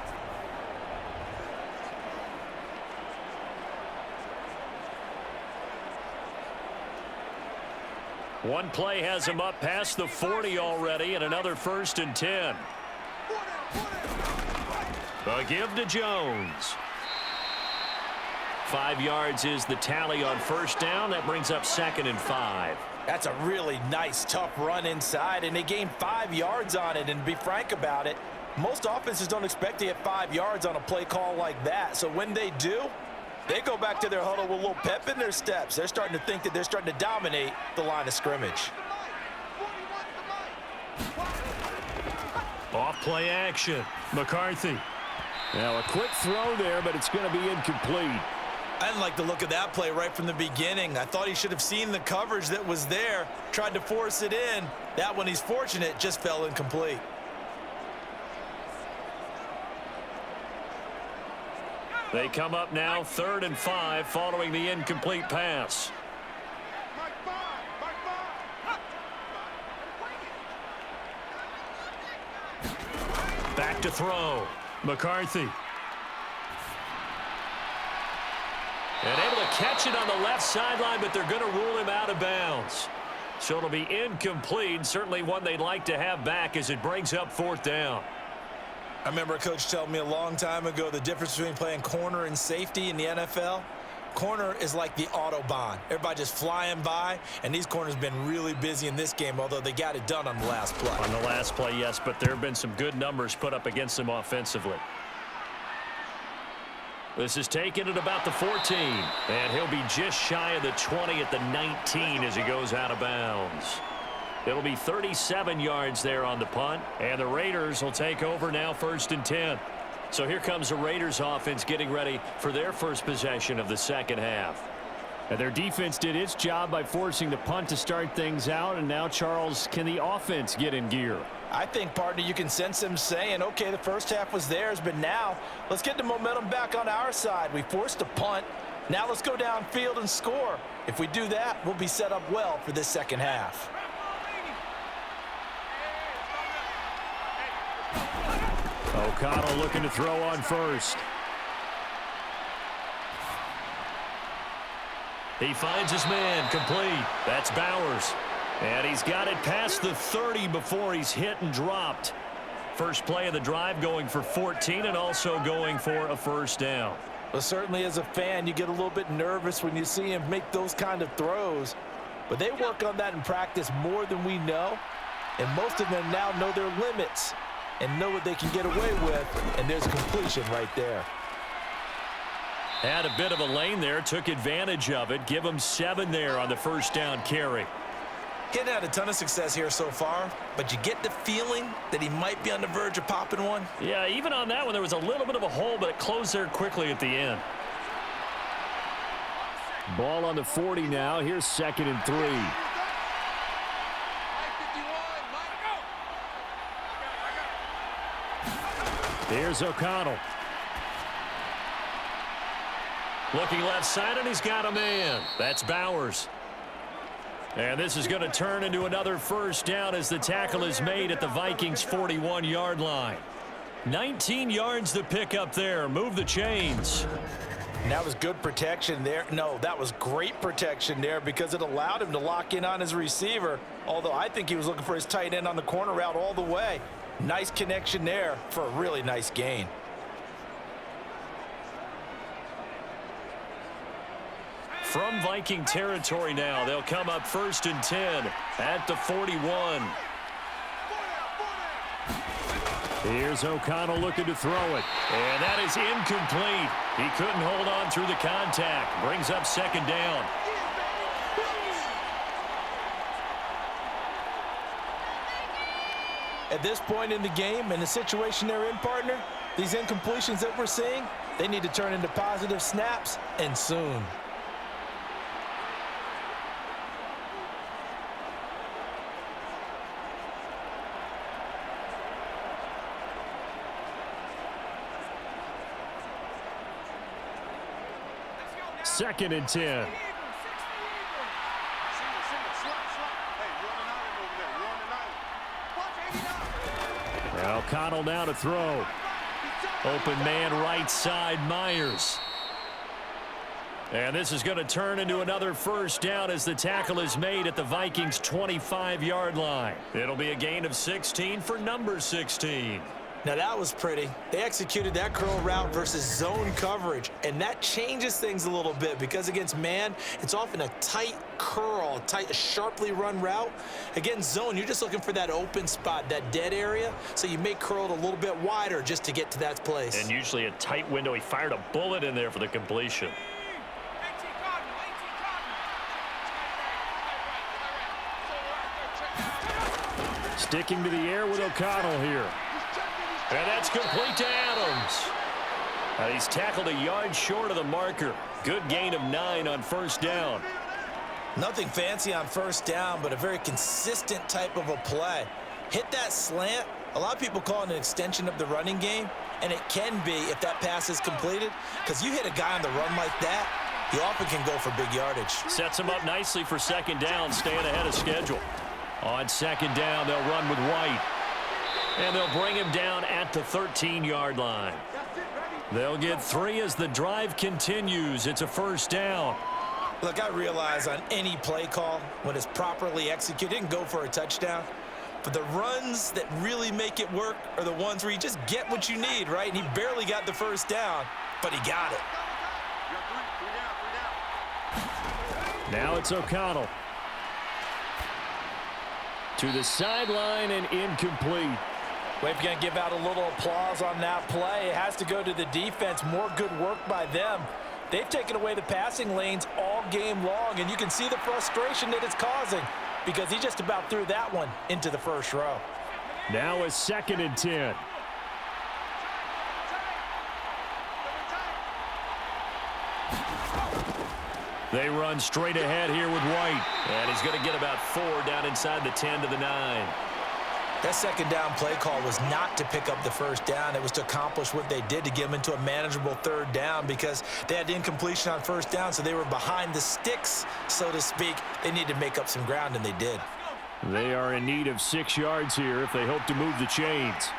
S6: One play has him up past the 40 already, and another 1st and 10. A give to Jones. 5 yards is the tally on first down. That brings up 2nd and 5.
S5: That's a really nice, tough run inside, and they gained 5 yards on it. And to be frank about it, most offenses don't expect to get 5 yards on a play call like that. So when they do, they go back to their huddle with a little pep in their steps. They're starting to think that they're starting to dominate the line of scrimmage.
S6: Off play action. McCarthy. Now a quick throw there, but it's going to be incomplete.
S4: I didn't like the look of that play right from the beginning. I thought he should have seen the coverage that was there, tried to force it in. That one, he's fortunate, just fell incomplete.
S6: They come up now 3rd and 5 following the incomplete pass. Back to throw. McCarthy. And able to catch it on the left sideline, but they're going to rule him out of bounds. So it'll be incomplete. Certainly one they'd like to have back as it brings up 4th down.
S4: I remember a coach telling me a long time ago the difference between playing corner and safety in the NFL. Corner is like the Autobahn. Everybody just flying by, and these corners have been really busy in this game, although they got it done on the last play.
S6: On the last play, yes, but there have been some good numbers put up against them offensively. This is taken at about the 14, and he'll be just shy of the 20 at the 19 as he goes out of bounds. It'll be 37 yards there on the punt, and the Raiders will take over now 1st and 10. So here comes the Raiders offense getting ready for their first possession of the second half. And their defense did its job by forcing the punt to start things out, and now, Charles, can the offense get in gear?
S5: I think, partner, you can sense them saying, okay, the first half was theirs, but now let's get the momentum back on our side. We forced a punt. Now let's go downfield and score. If we do that, we'll be set up well for this second half.
S6: O'Connell looking to throw on first. He finds his man, complete. That's Bowers. And he's got it past the 30 before he's hit and dropped. First play of the drive going for 14 and also going for a first down.
S5: Well, certainly as a fan, you get a little bit nervous when you see him make those kind of throws. But they work on that in practice more than we know. and most of them now know their limits and know what they can get away with, and there's a completion right there.
S2: Had a bit of a lane there, took advantage of it. Give him 7 there on the first down carry.
S4: He hadn't had a ton of success here so far, but you get the feeling that he might be on the verge of popping one.
S2: Yeah, even on that one, there was a little bit of a hole, but it closed there quickly at the end.
S6: Ball on the 40 now. Here's 2nd and 3. Here's O'Connell.
S2: Looking left side, and he's got a man. That's Bowers. And this is going to turn into another first down as the tackle is made at the Vikings' 41-yard line. 19 yards to pick up there. Move the chains.
S5: And that was good protection there. No, that was great protection there because it allowed him to lock in on his receiver, although I think he was looking for his tight end on the corner route all the way. Nice connection there for a really nice gain.
S2: From Viking territory now, they'll come up 1st and 10 at the 41.
S6: Here's O'Connell looking to throw it.
S2: And that is incomplete. He couldn't hold on through the contact. Brings up 2nd down.
S5: At this point in the game, and the situation they're in, partner, these incompletions that we're seeing, they need to turn into positive snaps, and soon.
S6: Second and 10. O'Connell now to throw.
S2: Open man right side, Myers. And this is going to turn into another first down as the tackle is made at the Vikings' 25-yard line. It'll be a gain of 16 for number 16.
S4: Now that was pretty. They executed that curl route versus zone coverage, and that changes things a little bit because against man, it's often a tight curl, a sharply run route. Against zone, you're just looking for that open spot, that dead area, so you may curl it a little bit wider just to get to that place.
S2: And usually a tight window. He fired a bullet in there for the completion.
S6: Sticking to the air with O'Connell here.
S2: And that's complete to Adams. He's tackled a yard short of the marker. Good gain of 9 on first down.
S4: Nothing fancy on first down, but a very consistent type of a play. Hit that slant. A lot of people call it an extension of the running game, and it can be if that pass is completed, because you hit a guy on the run like that, he often can go for big yardage.
S2: Sets him up nicely for second down, staying ahead of schedule. On second down, they'll run with White. And they'll bring him down at the 13-yard line. They'll get 3 as the drive continues. It's a first down.
S4: Look, I realize on any play call, when it's properly executed, it can go for a touchdown. But the runs that really make it work are the ones where you just get what you need, right? And he barely got the first down, but he got it.
S6: Now it's O'Connell. To the sideline and incomplete.
S5: Well, if you're going to give out a little applause on that play, it has to go to the defense. More good work by them. They've taken away the passing lanes all game long, and you can see the frustration that it's causing because he just about threw that one into the first row.
S6: Now a 2nd and 10.
S2: They run straight ahead here with White. And he's going to get about 4 down inside the 10 to the 9.
S4: That second down play call was not to pick up the first down. It was to accomplish what they did to get them into a manageable third down because they had incompletion on first down, so they were behind the sticks, so to speak. They needed to make up some ground, and they did.
S6: They are in need of 6 yards here if they hope to move the chains.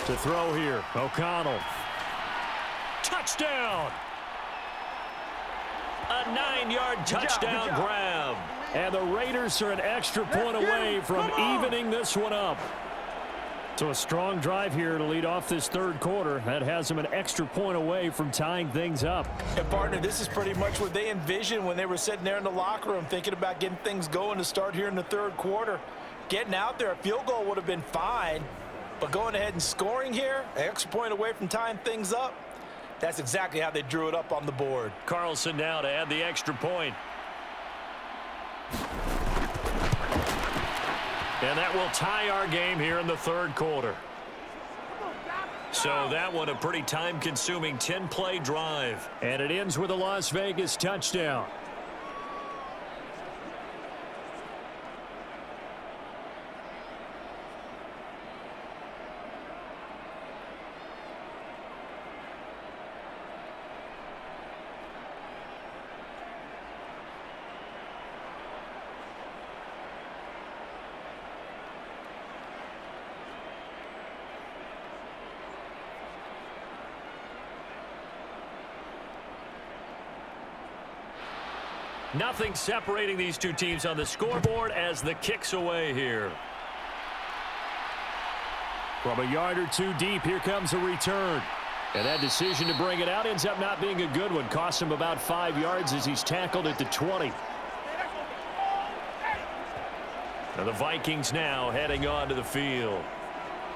S6: To throw here, O'Connell.
S2: Touchdown! A 9-yard touchdown grab.
S6: And the Raiders are an extra point away from evening this one up. So a strong drive here to lead off this third quarter. That has them an extra point away from tying things up.
S5: And partner, this is pretty much what they envisioned when they were sitting there in the locker room thinking about getting things going to start here in the third quarter. Getting out there, a field goal would have been fine, but going ahead and scoring here, an extra point away from tying things up, that's exactly how they drew it up on the board.
S6: Carlson now to add the extra point. And that will tie our game here in the third quarter. So that one a pretty time-consuming 10-play drive. And it ends with a Las Vegas touchdown. Nothing separating these two teams on the scoreboard as the kick's away here. From a yard or two deep, here comes a return. And that decision to bring it out ends up not being a good one. Costs him about 5 yards as he's tackled at the 20. Now the Vikings now heading onto the field.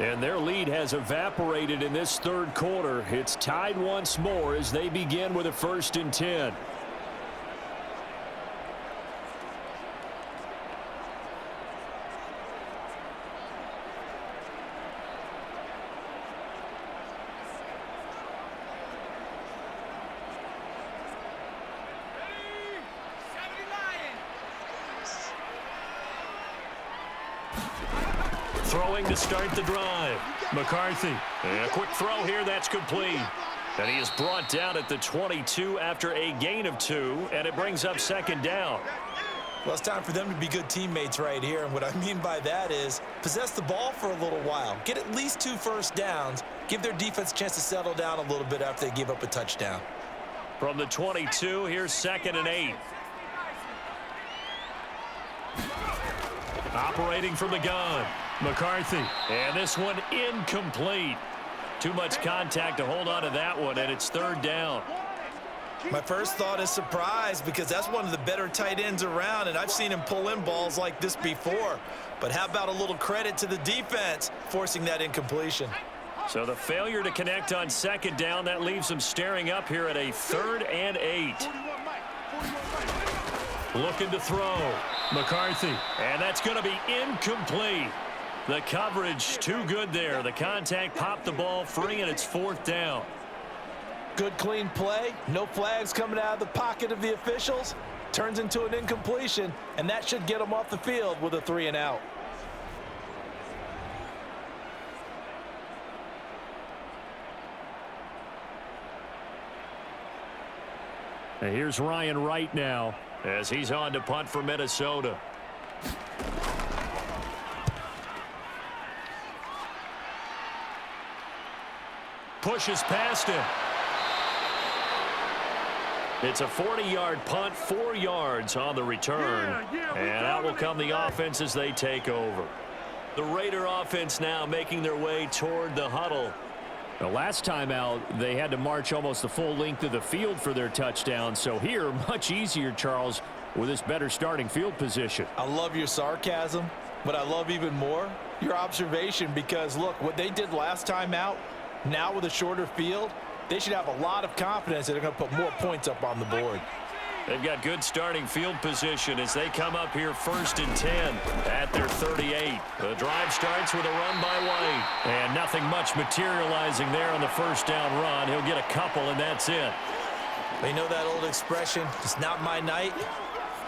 S6: And their lead has evaporated in this third quarter. It's tied once more as they begin with a 1st and 10. Throwing to start the drive. McCarthy. And a quick throw here. That's complete. And he is brought down at the 22 after a gain of 2. And it brings up 2nd down.
S5: Well, it's time for them to be good teammates right here. And what I mean by that is possess the ball for a little while. Get at least 2 first downs. Give their defense a chance to settle down a little bit after they give up a touchdown.
S6: From the 22, here's 2nd and 8. Operating from the gun. McCarthy. And this one incomplete. Too much contact to hold on to that one, and it's 3rd down.
S5: My first thought is surprise because that's one of the better tight ends around, and I've seen him pull in balls like this before. But how about a little credit to the defense forcing that incompletion?
S6: So the failure to connect on 2nd down, that leaves them staring up here at a 3rd and 8. Looking to throw. McCarthy. And that's going to be incomplete. The coverage too good there. The contact popped the ball free, and it's 4th down.
S5: Good clean play. No flags coming out of the pocket of the officials. Turns into an incompletion, and that should get them off the field with a 3 and out.
S6: And here's Ryan Wright now as he's on to punt for Minnesota. Pushes past him. It's a 40-yard punt, 4 yards on the return. And out will come the offense as they take over. The Raider offense now making their way toward the huddle. The last time out, they had to march almost the full length of the field for their touchdown. So here, much easier, Charles, with this better starting field position.
S5: I love your sarcasm, but I love even more your observation because, look, what they did last time out, now with a shorter field, they should have a lot of confidence that they're going to put more points up on the board.
S6: They've got good starting field position as they come up here 1st and 10 at their 38. The drive starts with a run by White. And nothing much materializing there on the 1st down run. He'll get a couple, and that's it.
S5: They know that old expression, it's not my night.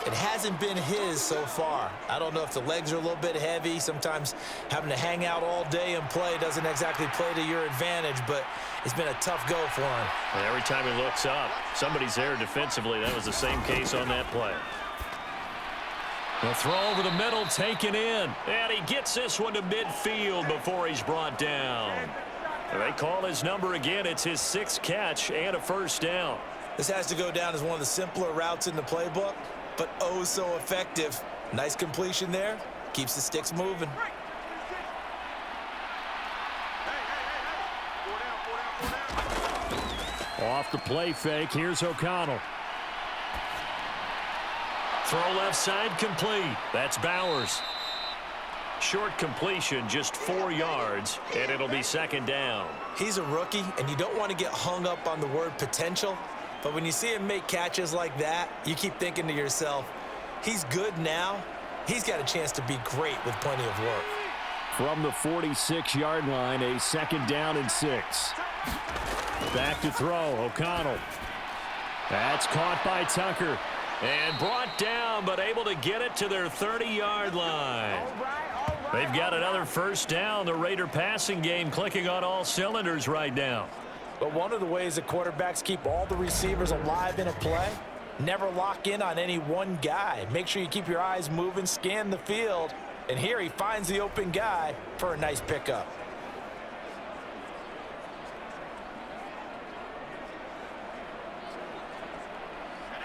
S5: It hasn't been his so far. I don't know if the legs are a little bit heavy. Sometimes having to hang out all day and play doesn't exactly play to your advantage, but it's been a tough go for him.
S6: And every time he looks up, somebody's there defensively. That was the same case on that play. The throw over the middle taken in. And he gets this one to midfield before he's brought down. And they call his number again. It's his 6th catch and a 1st down.
S5: This has to go down as one of the simpler routes in the playbook, but oh so effective. Nice completion there. Keeps the sticks moving.
S6: Off the play fake, here's O'Connell. Throw left side complete. That's Bowers. Short completion, just 4 yards, and it'll be second down.
S4: He's a rookie, and you don't want to get hung up on the word potential, but when you see him make catches like that, you keep thinking to yourself, he's good now. He's got a chance to be great with plenty of work.
S6: From the 46-yard line, a second down and 6. Back to throw, O'Connell. That's caught by Tucker. And brought down, but able to get it to their 30-yard line. They've got another first down. The Raider passing game clicking on all cylinders right now.
S5: But one of the ways that quarterbacks keep all the receivers alive in a play, never lock in on any one guy. Make sure you keep your eyes moving, scan the field. And here he finds the open guy for a nice pickup.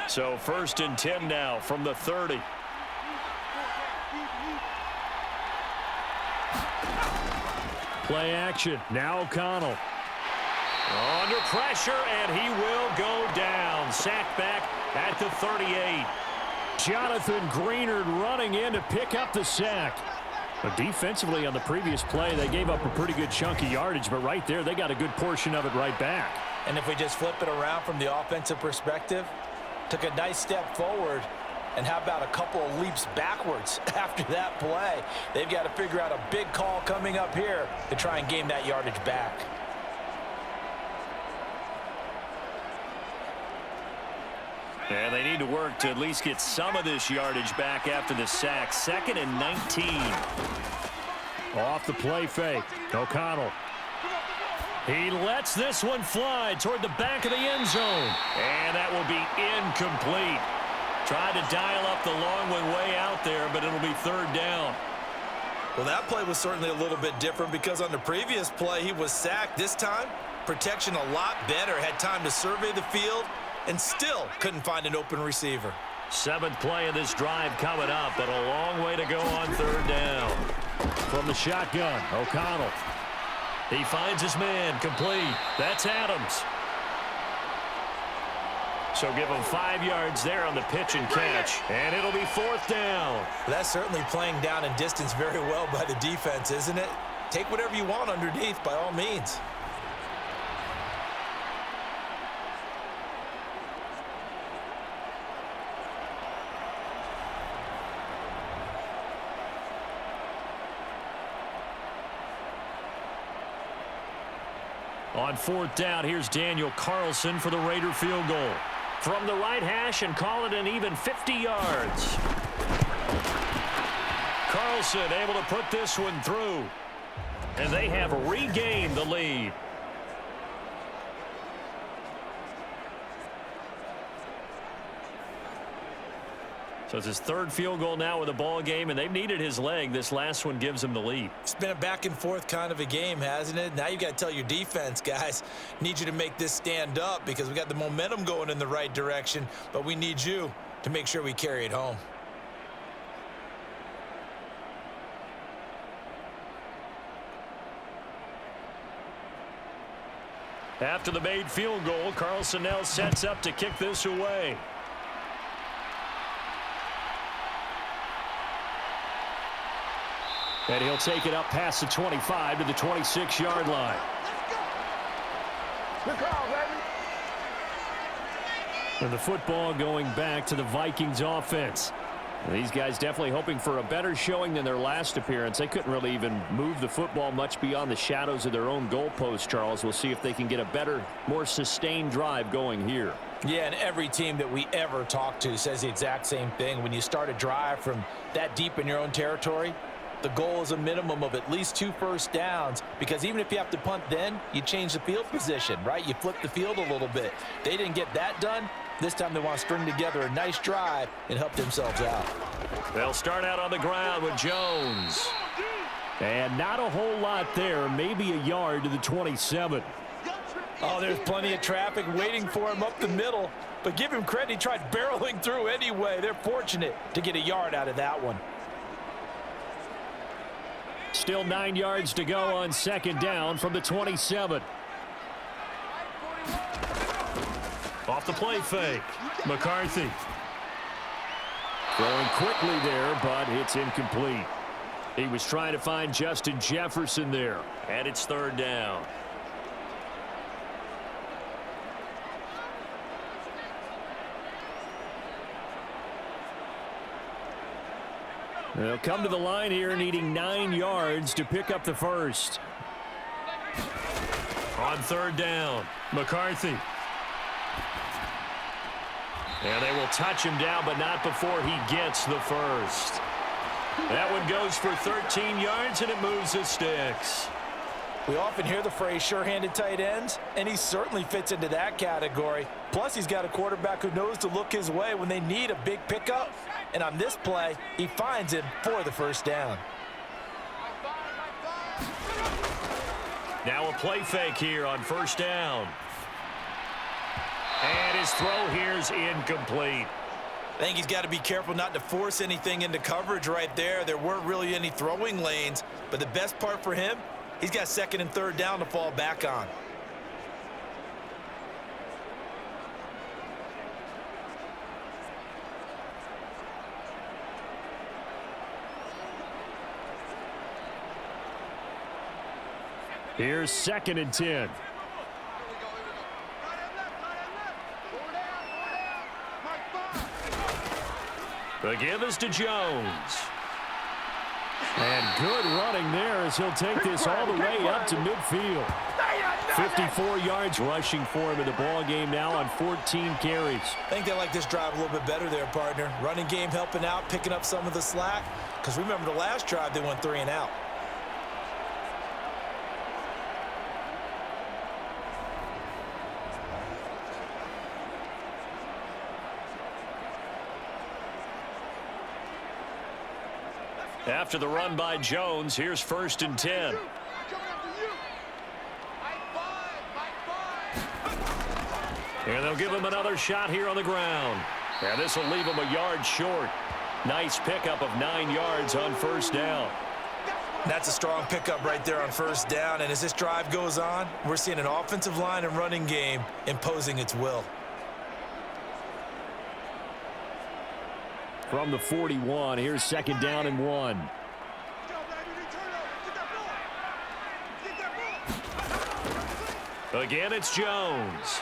S6: So 1st and 10 now from the 30. Play action. Now O'Connell. Under pressure, and he will go down. Sacked back at the 38. Jonathan Greenard running in to pick up the sack. But defensively on the previous play, they gave up a pretty good chunk of yardage, but right there, they got a good portion of it right back.
S5: And if we just flip it around from the offensive perspective, took a nice step forward, and how about a couple of leaps backwards after that play? They've got to figure out a big call coming up here to try and gain that yardage back.
S6: And they need to work to at least get some of this yardage back after the sack. 2nd and 19. Off the play fake. O'Connell. He lets this one fly toward the back of the end zone. And that will be incomplete. Tried to dial up the long one way out there, but it'll be 3rd down.
S4: Well, that play was certainly a little bit different because on the previous play, he was sacked. This time, protection a lot better. Had time to survey the field and still couldn't find an open receiver.
S6: 7th play of this drive coming up, but a long way to go on 3rd down. From the shotgun, O'Connell. He finds his man, complete. That's Adams. So give him 5 yards there on the pitch and catch, and it'll be 4th down.
S4: That's certainly playing down and distance very well by the defense, isn't it? Take whatever you want underneath by all means.
S6: On 4th down, here's Daniel Carlson for the Raider field goal. From the right hash and call it an even 50 yards. Carlson able to put this one through. And they have regained the lead. So it's his 3rd field goal now with the ball game, and they've needed his leg. This last one gives him the lead.
S4: It's been a back and forth kind of a game, hasn't it? Now you got to tell your defense, guys, need you to make this stand up because we got the momentum going in the right direction, but we need you to make sure we carry it home.
S6: After the made field goal, Carlson now sets up to kick this away. And he'll take it up past the 25 to the 26-yard line.
S3: Good call, baby.
S6: And the football going back to the Vikings offense. These guys definitely hoping for a better showing than their last appearance. They couldn't really even move the football much beyond the shadows of their own goalpost, Charles. We'll see if they can get a better, more sustained drive going here.
S5: Yeah, and every team that we ever talk to says the exact same thing. When you start a drive from that deep in your own territory, the goal is a minimum of at least 2 first downs, because even if you have to punt then, you change the field position, right? You flip the field a little bit. They didn't get that done. This time they want to string together a nice drive and help themselves out.
S6: They'll start out on the ground with Jones. And not a whole lot there, maybe a yard to the 27.
S5: Oh, there's plenty of traffic waiting for him up the middle, but give him credit, he tried barreling through anyway. They're fortunate to get a yard out of that one.
S6: Still 9 yards to go on 2nd down from the 27. Off the play fake. McCarthy. Throwing quickly there, but it's incomplete. He was trying to find Justin Jefferson there, and it's third down. They'll come to the line here needing 9 yards to pick up the first. On third down, McCarthy. And they will touch him down, but not before he gets the first. That one goes for 13 yards, and it moves the sticks.
S5: We often hear the phrase sure-handed tight ends, and he certainly fits into that category. Plus, he's got a quarterback who knows to look his way when they need a big pickup. And on this play, he finds him for the first down.
S6: Now a play fake here on first down. And his throw here is incomplete.
S4: I think he's got to be careful not to force anything into coverage right there. There weren't really any throwing lanes, but the best part for him, he's got second and third down to fall back on.
S6: Here's second and 10. The give is to Jones. And good running there as he'll take this all the way up to midfield. 54 yards rushing for him in the ball game now on 14 carries.
S4: I think they like this drive a little bit better there, partner. Running game helping out, picking up some of the slack. Because remember the last drive, they went 3 and out.
S6: After the run by Jones, here's first and 10. And they'll give him another shot here on the ground. And this will leave him a yard short. Nice pickup of 9 yards on first down.
S4: That's a strong pickup right there on first down. And as this drive goes on, we're seeing an offensive line and running game imposing its will.
S6: From the 41, here's second down and 1. Again, it's Jones.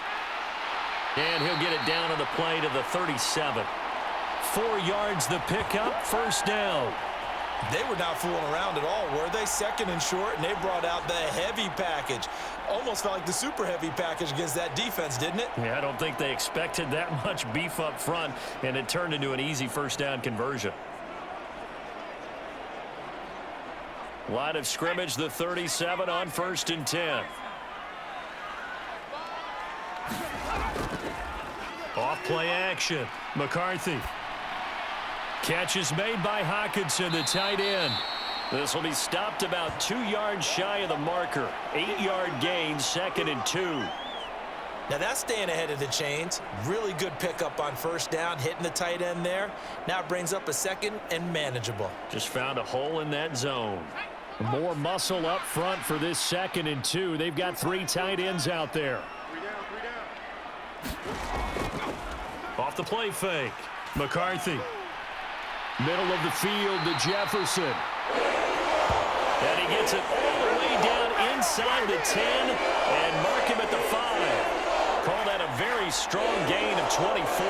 S6: And he'll get it down on the play to the 37. 4 yards the pickup, first down.
S4: They were not fooling around at all, were they? Second and short, and they brought out the heavy package. Almost felt like the super heavy package against that defense, didn't it?
S6: Yeah, I don't think they expected that much beef up front, and it turned into an easy first down conversion. Line of scrimmage, the 37 on first and 10. Off play action. McCarthy. Catch is made by Hockenson, the tight end. This will be stopped about 2 yards shy of the marker. 8-yard gain, second and 2.
S4: Now that's staying ahead of the chains. Really good pickup on first down, hitting the tight end there. Now it brings up a second and manageable.
S6: Just found a hole in that zone. More muscle up front for this second and 2. They've got 3 tight ends out there. Off the play fake. McCarthy. Middle of the field to Jefferson. And he gets it all the way down inside the 10 and mark him at the 5. Call that a very strong gain of 24.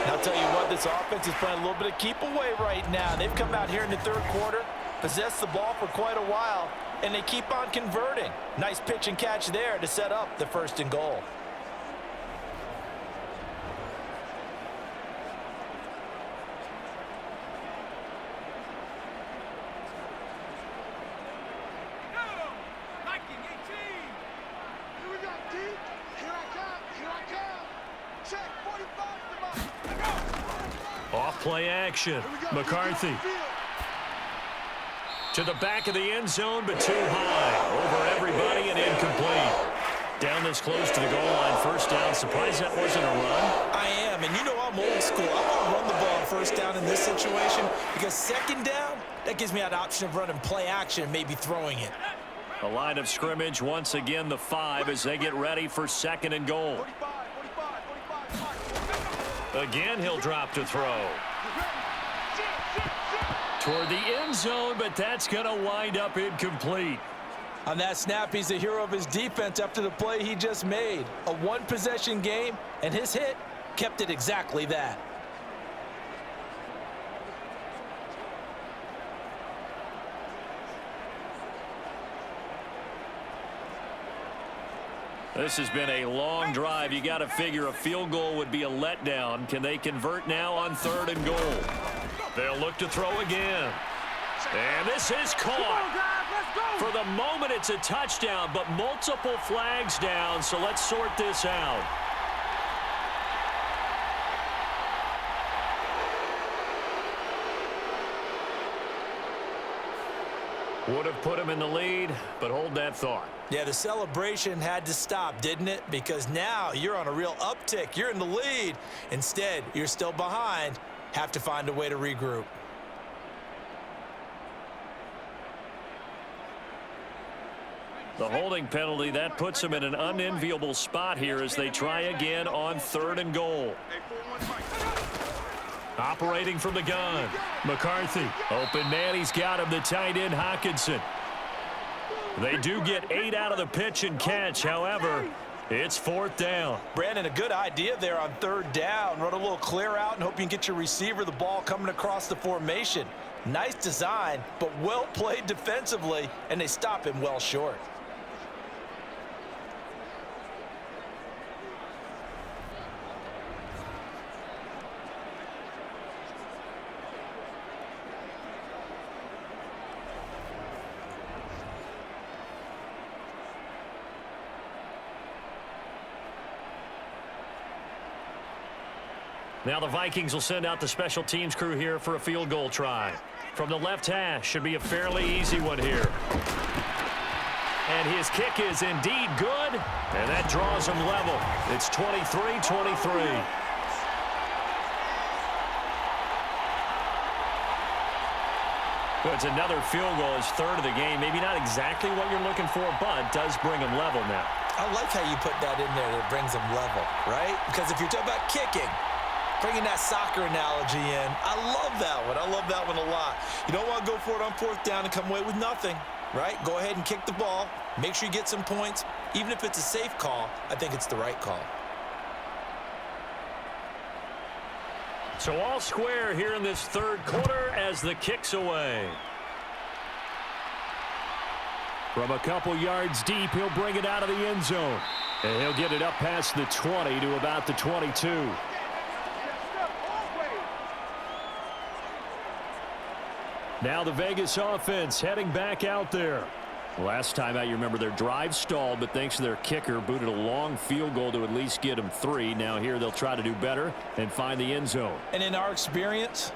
S5: And I'll tell you what, this offense is playing a little bit of keep away right now. They've come out here in the third quarter, possessed the ball for quite a while, and they keep on converting. Nice pitch and catch there to set up the first and goal.
S6: Off play action. McCarthy. To the back of the end zone, but too high. Over everybody and incomplete. Down this close to the goal line, first down. Surprised that wasn't a run?
S4: I am, and you know I'm old school. I want to run the ball on first down in this situation because second down, that gives me that option of running play action and maybe throwing it.
S6: A line of scrimmage, once again the 5 as they get ready for second and goal.
S3: 45, 45, 45.
S6: Again, he'll drop to throw. Toward the end zone, but that's going to wind up incomplete.
S5: On that snap, he's the hero of his defense after the play he just made. A one-possession game, and his hit kept it exactly that.
S6: This has been a long drive. You got to figure a field goal would be a letdown. Can they convert now on 3rd and goal? They'll look to throw again. And this is caught. For the moment, it's a touchdown, but multiple flags down, so let's sort this out. Would have put him in the lead, but hold that thought.
S5: Yeah, the celebration had to stop, didn't it? Because now you're on a real uptick. You're in the lead. Instead, you're still behind. Have to find a way to regroup.
S6: The holding penalty, that puts them in an unenviable spot here as they try again on 3rd and goal. Operating from the gun, McCarthy. Open man, he's got him, the tight end, Hockenson. They do get 8 out of the pitch and catch. However, it's 4th down.
S5: Brandon, a good idea there on 3rd down. Run a little clear out and hope you can get your receiver the ball coming across the formation. Nice design, but well played defensively, and they stop him well short.
S6: Now the Vikings will send out the special teams crew here for a field goal try. From the left hash, should be a fairly easy one here. And his kick is indeed good, and that draws him level. It's 23-23. So it's another field goal, his 3rd of the game. Maybe not exactly what you're looking for, but does bring him level now.
S5: I like how you put that in there that brings him level, right? Because if you're talking about kicking, bringing that soccer analogy in, I love that one. I love that one a lot. You don't want to go for it on 4th down and come away with nothing, right? Go ahead and kick the ball. Make sure you get some points. Even if it's a safe call, I think it's the right call.
S6: So all square here in this 3rd quarter as the kick's away. From a couple yards deep, he'll bring it out of the end zone. And he'll get it up past the 20 to about the 22. Now the Vegas offense heading back out there. Last time out, you remember their drive stalled, but thanks to their kicker, booted a long field goal to at least get them 3. Now here they'll try to do better and find the end zone.
S5: And in our experience,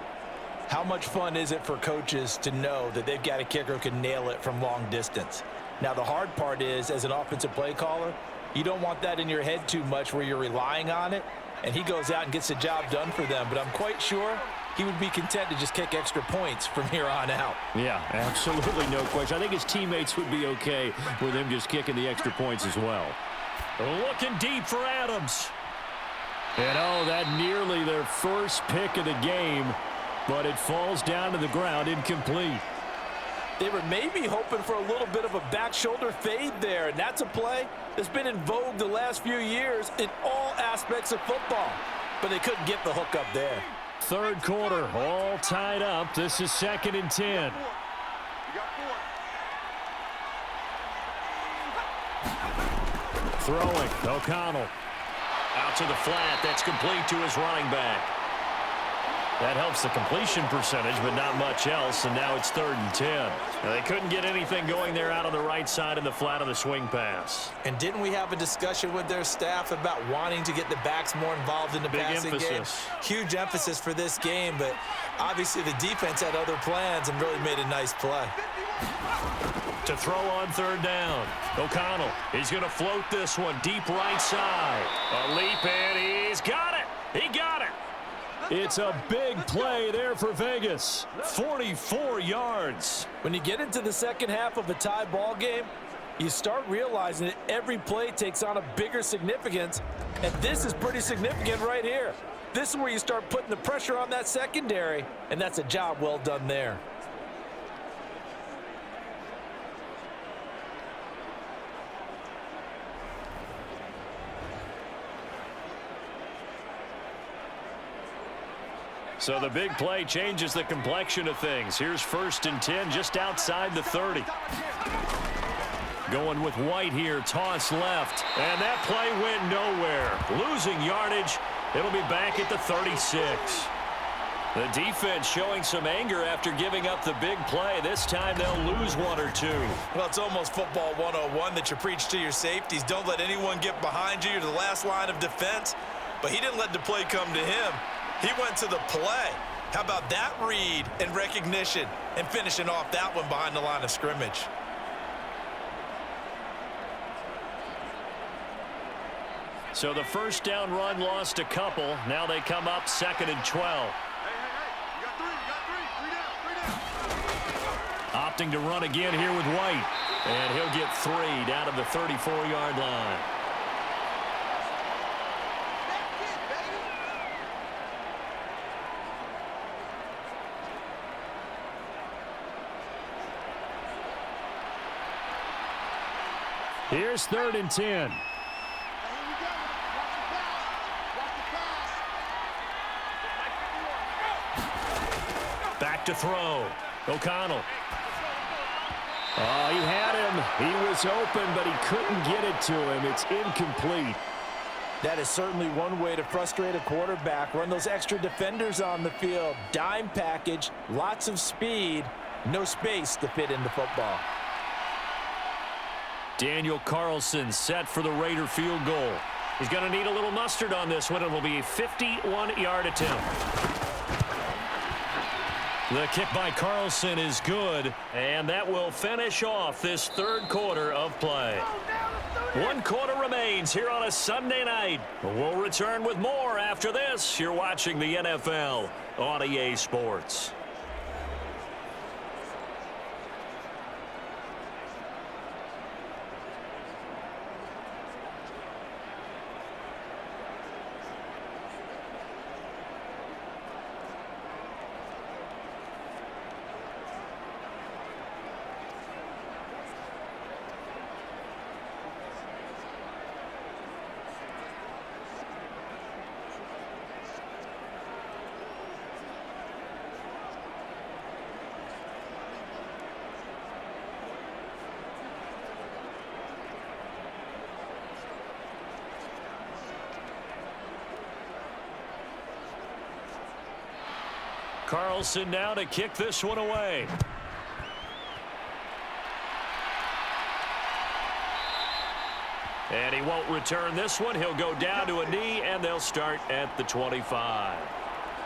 S5: how much fun is it for coaches to know that they've got a kicker who can nail it from long distance? Now the hard part is, as an offensive play caller, you don't want that in your head too much where you're relying on it, and he goes out and gets the job done for them. But I'm quite sure he would be content to just kick extra points from here on out.
S6: Yeah, absolutely no question. I think his teammates would be okay with him just kicking the extra points as well. Looking deep for Adams. And oh, that nearly their first pick of the game, but it falls down to the ground incomplete.
S5: They were maybe hoping for a little bit of a back shoulder fade there, and that's a play that's been in vogue the last few years in all aspects of football. But they couldn't get the hook up there.
S6: 3rd quarter, all tied up. This is 2nd and 10. Throwing, O'Connell. Out to the flat, that's complete to his running back. That helps the completion percentage, but not much else, and now it's 3rd and 10. Now, they couldn't get anything going there out on the right side in the flat of the swing pass.
S5: And didn't we have a discussion with their staff about wanting to get the backs more involved in the passing game? Huge emphasis for this game, but obviously the defense had other plans and really made a nice play.
S6: To throw on 3rd down. O'Connell, he's going to float this one deep right side. A leap, and he's got it. He got it. It's a big play there for Vegas. 44 yards.
S5: When you get into the second half of a tie ball game, you start realizing that every play takes on a bigger significance, and this is pretty significant right here. This is where you start putting the pressure on that secondary, and that's a job well done there.
S6: So the big play changes the complexion of things. Here's 1st and 10 just outside the 30. Going with White here, toss left, and that play went nowhere. Losing yardage, it'll be back at the 36. The defense showing some anger after giving up the big play. This time they'll lose 1 or 2.
S4: Well, it's almost football 101 that you preach to your safeties. Don't let anyone get behind you. You're the last line of defense. But he didn't let the play come to him. He went to the play. How about that read and recognition and finishing off that one behind the line of scrimmage?
S6: So the first down run lost a couple. Now they come up 2nd and 12.
S3: Hey, you got three.
S6: Opting to run again here with White. And he'll get 3 down to the 34-yard line. Here's 3rd and 10. Back to throw. O'Connell. Oh, he had him. He was open, but he couldn't get it to him. It's incomplete.
S5: That is certainly one way to frustrate a quarterback. Run those extra defenders on the field. Dime package, lots of speed, no space to fit into football.
S6: Daniel Carlson set for the Raider field goal. He's going to need a little mustard on this one. It will be a 51-yard attempt. The kick by Carlson is good, and that will finish off this 3rd quarter of play. 1 quarter remains here on a Sunday night. We'll return with more after this. You're watching the NFL on EA Sports. Carlson now to kick this one away. And he won't return this one. He'll go down to a knee, and they'll start at the 25.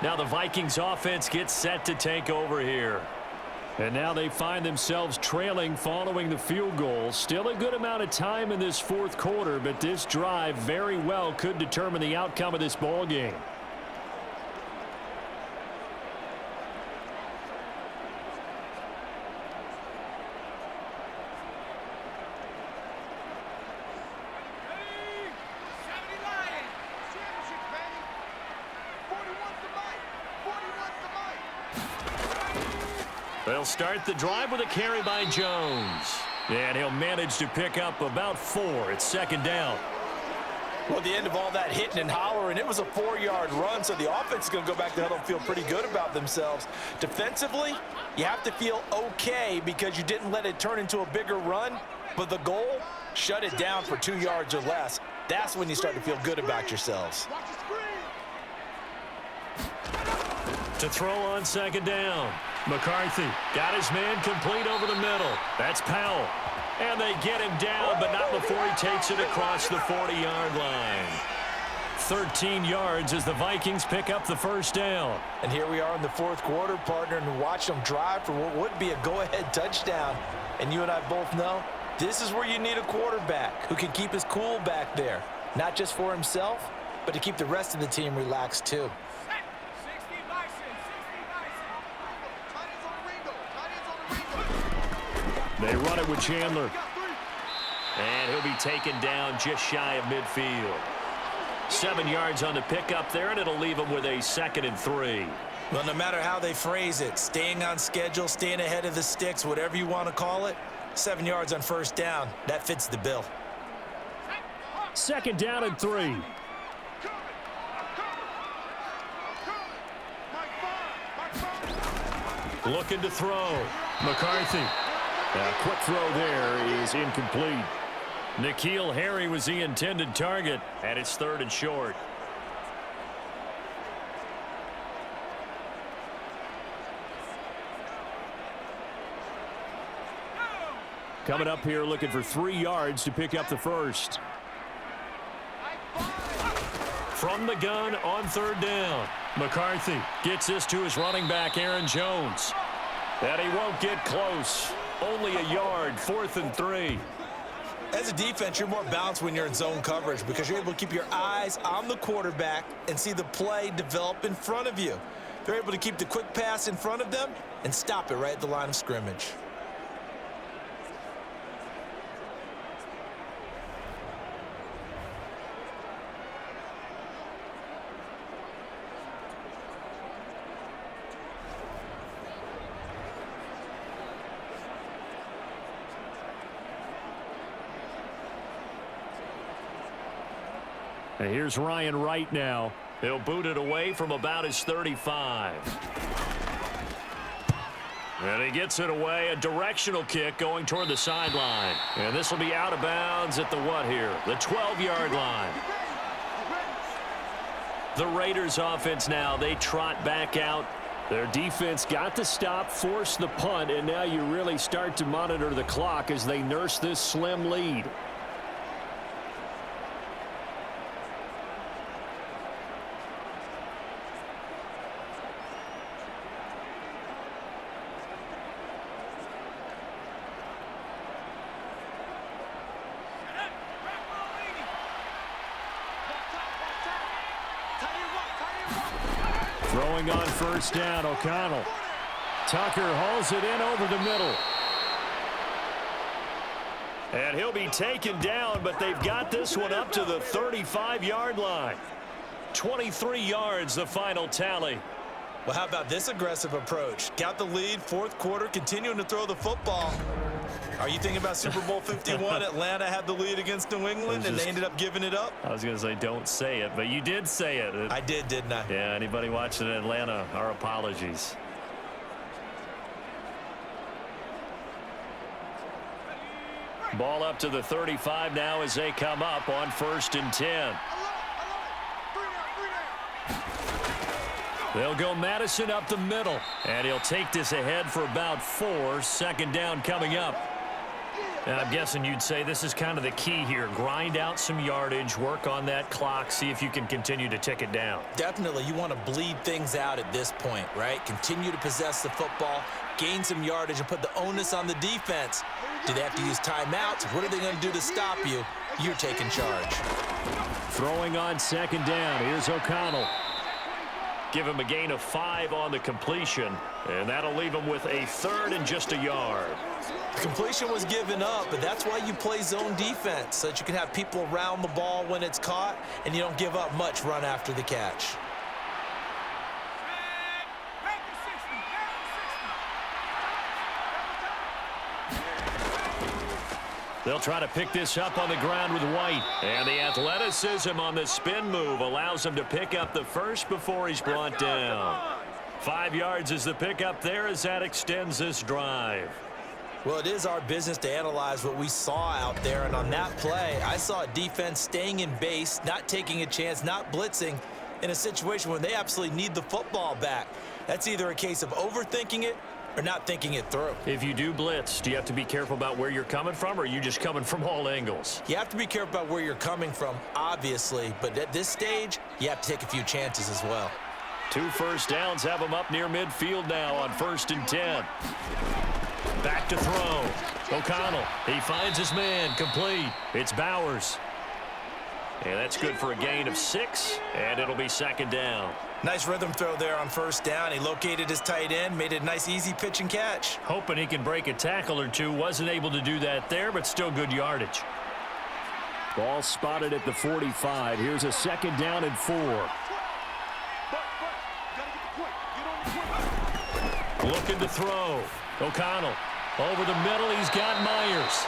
S6: Now the Vikings offense gets set to take over here. And now they find themselves trailing following the field goal. Still a good amount of time in this 4th quarter, but this drive very well could determine the outcome of this ball game. They'll start the drive with a carry by Jones. And he'll manage to pick up about 4 at 2nd down.
S5: Well, at the end of all that hitting and hollering, it was a 4-yard run, so the offense is going to go back to huddle and feel pretty good about themselves. Defensively, you have to feel okay because you didn't let it turn into a bigger run, but the goal, shut it down for 2 yards or less. That's when you start to feel good about yourselves.
S6: To throw on 2nd down. McCarthy got his man complete over the middle. That's Powell. And they get him down, but not before he takes it across the 40-yard line. 13 yards as the Vikings pick up the 1st down.
S5: And here we are in the 4th quarter, partner, and watch them drive for what would be a go-ahead touchdown. And you and I both know this is where you need a quarterback who can keep his cool back there, not just for himself, but to keep the rest of the team relaxed too.
S6: They run it with Chandler. And he'll be taken down just shy of midfield.
S2: 7 yards on the pickup there, and it'll leave them with a 2nd and 3.
S4: Well, no matter how they phrase it, staying on schedule, staying ahead of the sticks, whatever you want to call it, 7 yards on first down, that fits the bill.
S6: 2nd down and 3.
S2: Looking to throw.
S6: McCarthy. A quick throw there is incomplete.
S2: N'Keal Harry was the intended target, and it's 3rd and short.
S6: Coming up here looking for 3 yards to pick up the first.
S2: From the gun on 3rd down.
S6: McCarthy
S2: Gets this to his running back, Aaron Jones. And he won't get close. Only a yard, 4th and 3.
S4: As a defense, you're more balanced when you're in zone coverage because you're able to keep your eyes on the quarterback and see the play develop in front of you. They're able to keep the quick pass in front of them and stop it right at the line of scrimmage.
S6: And here's Ryan Wright now.
S2: He'll boot it away from about his 35. And he gets it away. A directional kick going toward the sideline. And this will be out of bounds at the what here? The 12-yard line. The Raiders offense now, they trot back out.
S6: Their defense got the stop, forced the punt, and now you really start to monitor the clock as they nurse this slim lead. Throwing on first down, O'Connell. Tucker hauls it in over the middle.
S2: And he'll be taken down, but they've got this one up to the 35-yard line. 23 yards, the final tally.
S4: Well, how about this aggressive approach? Got the lead, 4th quarter, continuing to throw the football. Are you thinking about Super Bowl 51? Atlanta had the lead against New England, and they ended up giving it up?
S2: I was going to say don't say it, but you did say it.
S4: I did, didn't I?
S2: Yeah, anybody watching in Atlanta, our apologies. Ball up to the 35 now as they come up on 1st and 10. They'll go Madison up the middle, and he'll take this ahead for about 4. 2nd down coming up. And I'm guessing you'd say this is kind of the key here. Grind out some yardage, work on that clock, see if you can continue to tick it down.
S4: Definitely. You want to bleed things out at this point, right? Continue to possess the football, gain some yardage, and put the onus on the defense. Do they have to use timeouts? What are they going to do to stop you? You're taking charge.
S6: Throwing on 2nd down. Here's O'Connell.
S2: Give him a gain of 5 on the completion, and that'll leave him with a 3rd and just a yard.
S4: The completion was given up, but that's why you play zone defense, so that you can have people around the ball when it's caught, and you don't give up much run after the catch.
S2: They'll try to pick this up on the ground with White. And the athleticism on the spin move allows him to pick up the first before he's brought down. 5 yards is the pickup there as that extends this drive.
S4: Well, it is our business to analyze what we saw out there, and on that play, I saw a defense staying in base, not taking a chance, not blitzing in a situation where they absolutely need the football back. That's either a case of overthinking it or not thinking it through.
S2: If you do blitz, do you have to be careful about where you're coming from, or are you just coming from all angles?
S4: You have to be careful about where you're coming from, obviously, but at this stage, you have to take a few chances as well.
S2: 2 first downs have him up near midfield now on 1st and 10. Back to throw. O'Connell, he finds his man, complete. It's Bowers. And that's good for a gain of 6, and it'll be 2nd down.
S4: Nice rhythm throw there on 1st down. He located his tight end, made it a nice, easy pitch and catch.
S2: Hoping he can break a tackle or two. Wasn't able to do that there, but still good yardage.
S6: Ball spotted at the 45. Here's a 2nd down and 4. Looking to throw. O'Connell over the middle. He's got Myers.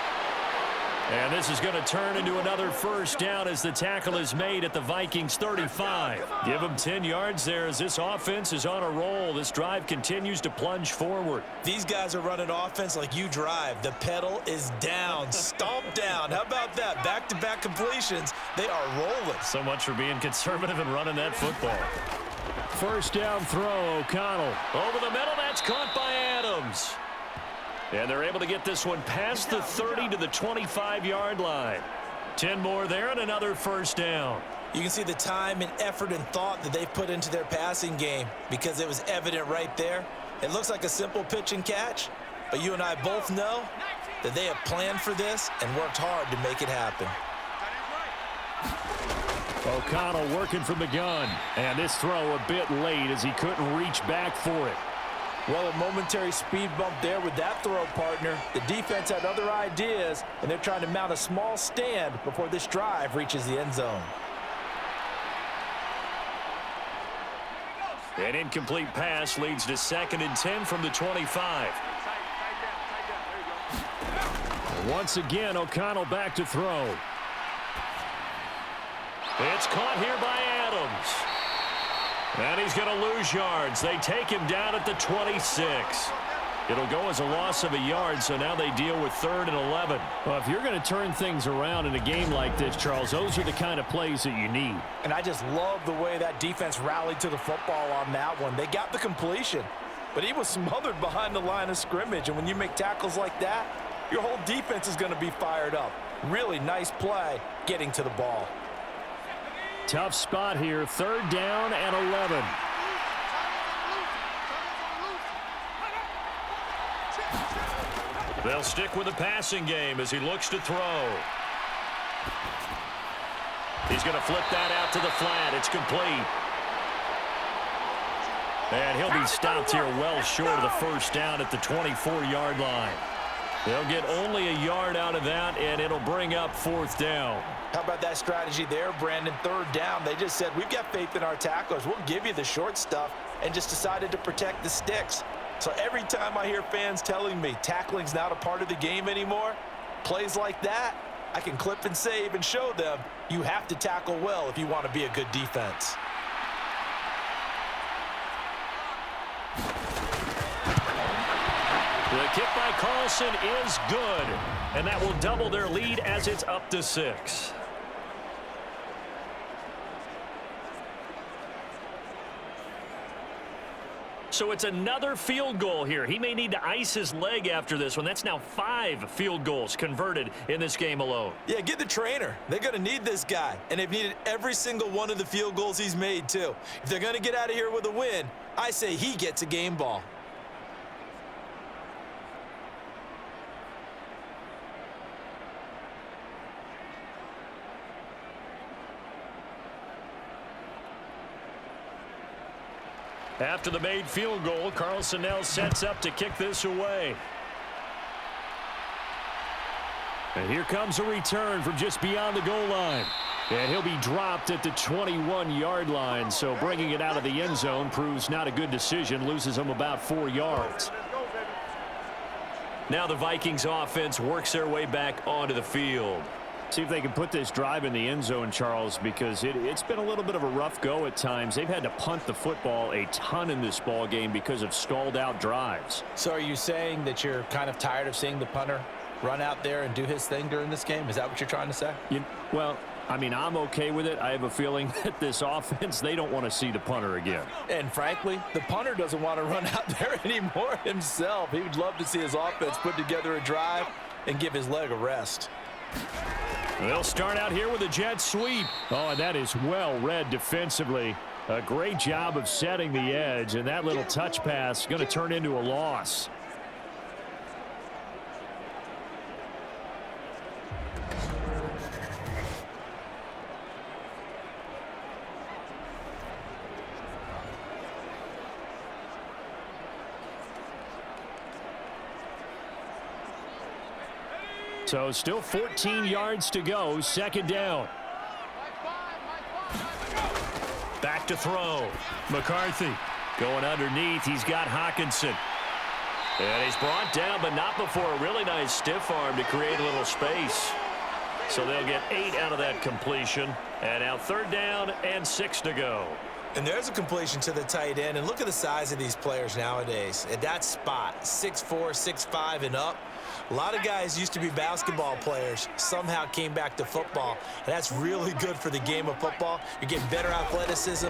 S6: And this is going to turn into another 1st down as the tackle is made at the Vikings 35. Give them 10 yards there as this offense is on a roll. This drive continues to plunge forward.
S4: These guys are running offense like you drive. The pedal is down, stomp down. How about that? Back-to-back completions. They are rolling.
S6: So much for being conservative and running that football. 1st down throw, O'Connell. Over the middle, that's caught by Adams. And they're able to get this one past the 30 to the 25-yard line. 10 more there and another 1st down.
S4: You can see the time and effort and thought that they've put into their passing game because it was evident right there. It looks like a simple pitch and catch, but you and I both know that they have planned for this and worked hard to make it happen.
S6: O'Connell working from the gun. And this throw a bit late as he couldn't reach back for it.
S5: Well, a momentary speed bump there with that throw, partner. The defense had other ideas, and they're trying to mount a small stand before this drive reaches the end zone.
S6: An incomplete pass leads to 2nd and 10 from the 25. Once again, O'Connell back to throw. It's caught here by Adams. And he's going to lose yards. They take him down at the 26. It'll go as a loss of a yard, so now they deal with 3rd and 11. Well, if you're going to turn things around in a game like this, Charles, those are the kind of plays that you need.
S5: And I just love the way that defense rallied to the football on that one. They got the completion, but he was smothered behind the line of scrimmage. And when you make tackles like that, your whole defense is going to be fired up. Really nice play getting to the ball.
S6: Tough spot here, 3rd down and 11. They'll stick with the passing game as he looks to throw. He's going to flip that out to the flat. It's complete. And he'll be stopped here well short of the 1st down at the 24-yard line. They'll get only a yard out of that, and it'll bring up 4th down.
S5: How about that strategy there, Brandon? 3rd down. They just said, we've got faith in our tacklers. We'll give you the short stuff, and just decided to protect the sticks. So every time I hear fans telling me tackling's not a part of the game anymore, plays like that, I can clip and save and show them you have to tackle well if you want to be a good defense.
S6: The kick by Carlson is good, and that will double their lead as it's up to 6. So it's another field goal here. He may need to ice his leg after this one. That's now 5 field goals converted in this game alone.
S4: Yeah, get the trainer. They're going to need this guy, and they've needed every single one of the field goals he's made, too. If they're going to get out of here with a win, I say he gets a game ball.
S6: After the made field goal, Carlson now sets up to kick this away. And here comes a return from just beyond the goal line. And he'll be dropped at the 21-yard line, so bringing it out of the end zone proves not a good decision, loses him about 4 yards. Now the Vikings offense works their way back onto the field. See if they can put this drive in the end zone, Charles, because it's been a little bit of a rough go at times. They've had to punt the football a ton in this ball game because of stalled out drives.
S5: So are you saying that you're kind of tired of seeing the punter run out there and do his thing during this game? Is that what you're trying to say?
S6: Well, I mean, I'm okay with it. I have a feeling that this offense, they don't want to see the punter again.
S5: And frankly, the punter doesn't want to run out there anymore himself. He would love to see his offense put together a drive and give his leg a rest.
S6: They'll start out here with a jet sweep. Oh, and that is well read defensively. A great job of setting the edge, and that little touch pass is going to turn into a loss. So still 14 yards to go. Second down. Back to throw. McCarthy going underneath. He's got Hawkinson. And he's brought down, but not before a really nice stiff arm to create a little space. So they'll get 8 out of that completion. And now third down and 6 to go.
S4: And there's a completion to the tight end. And look at the size of these players nowadays. At that spot, 6'4", 6'5", and up. A lot of guys used to be basketball players, somehow came back to football. And that's really good for the game of football. You're getting better athleticism,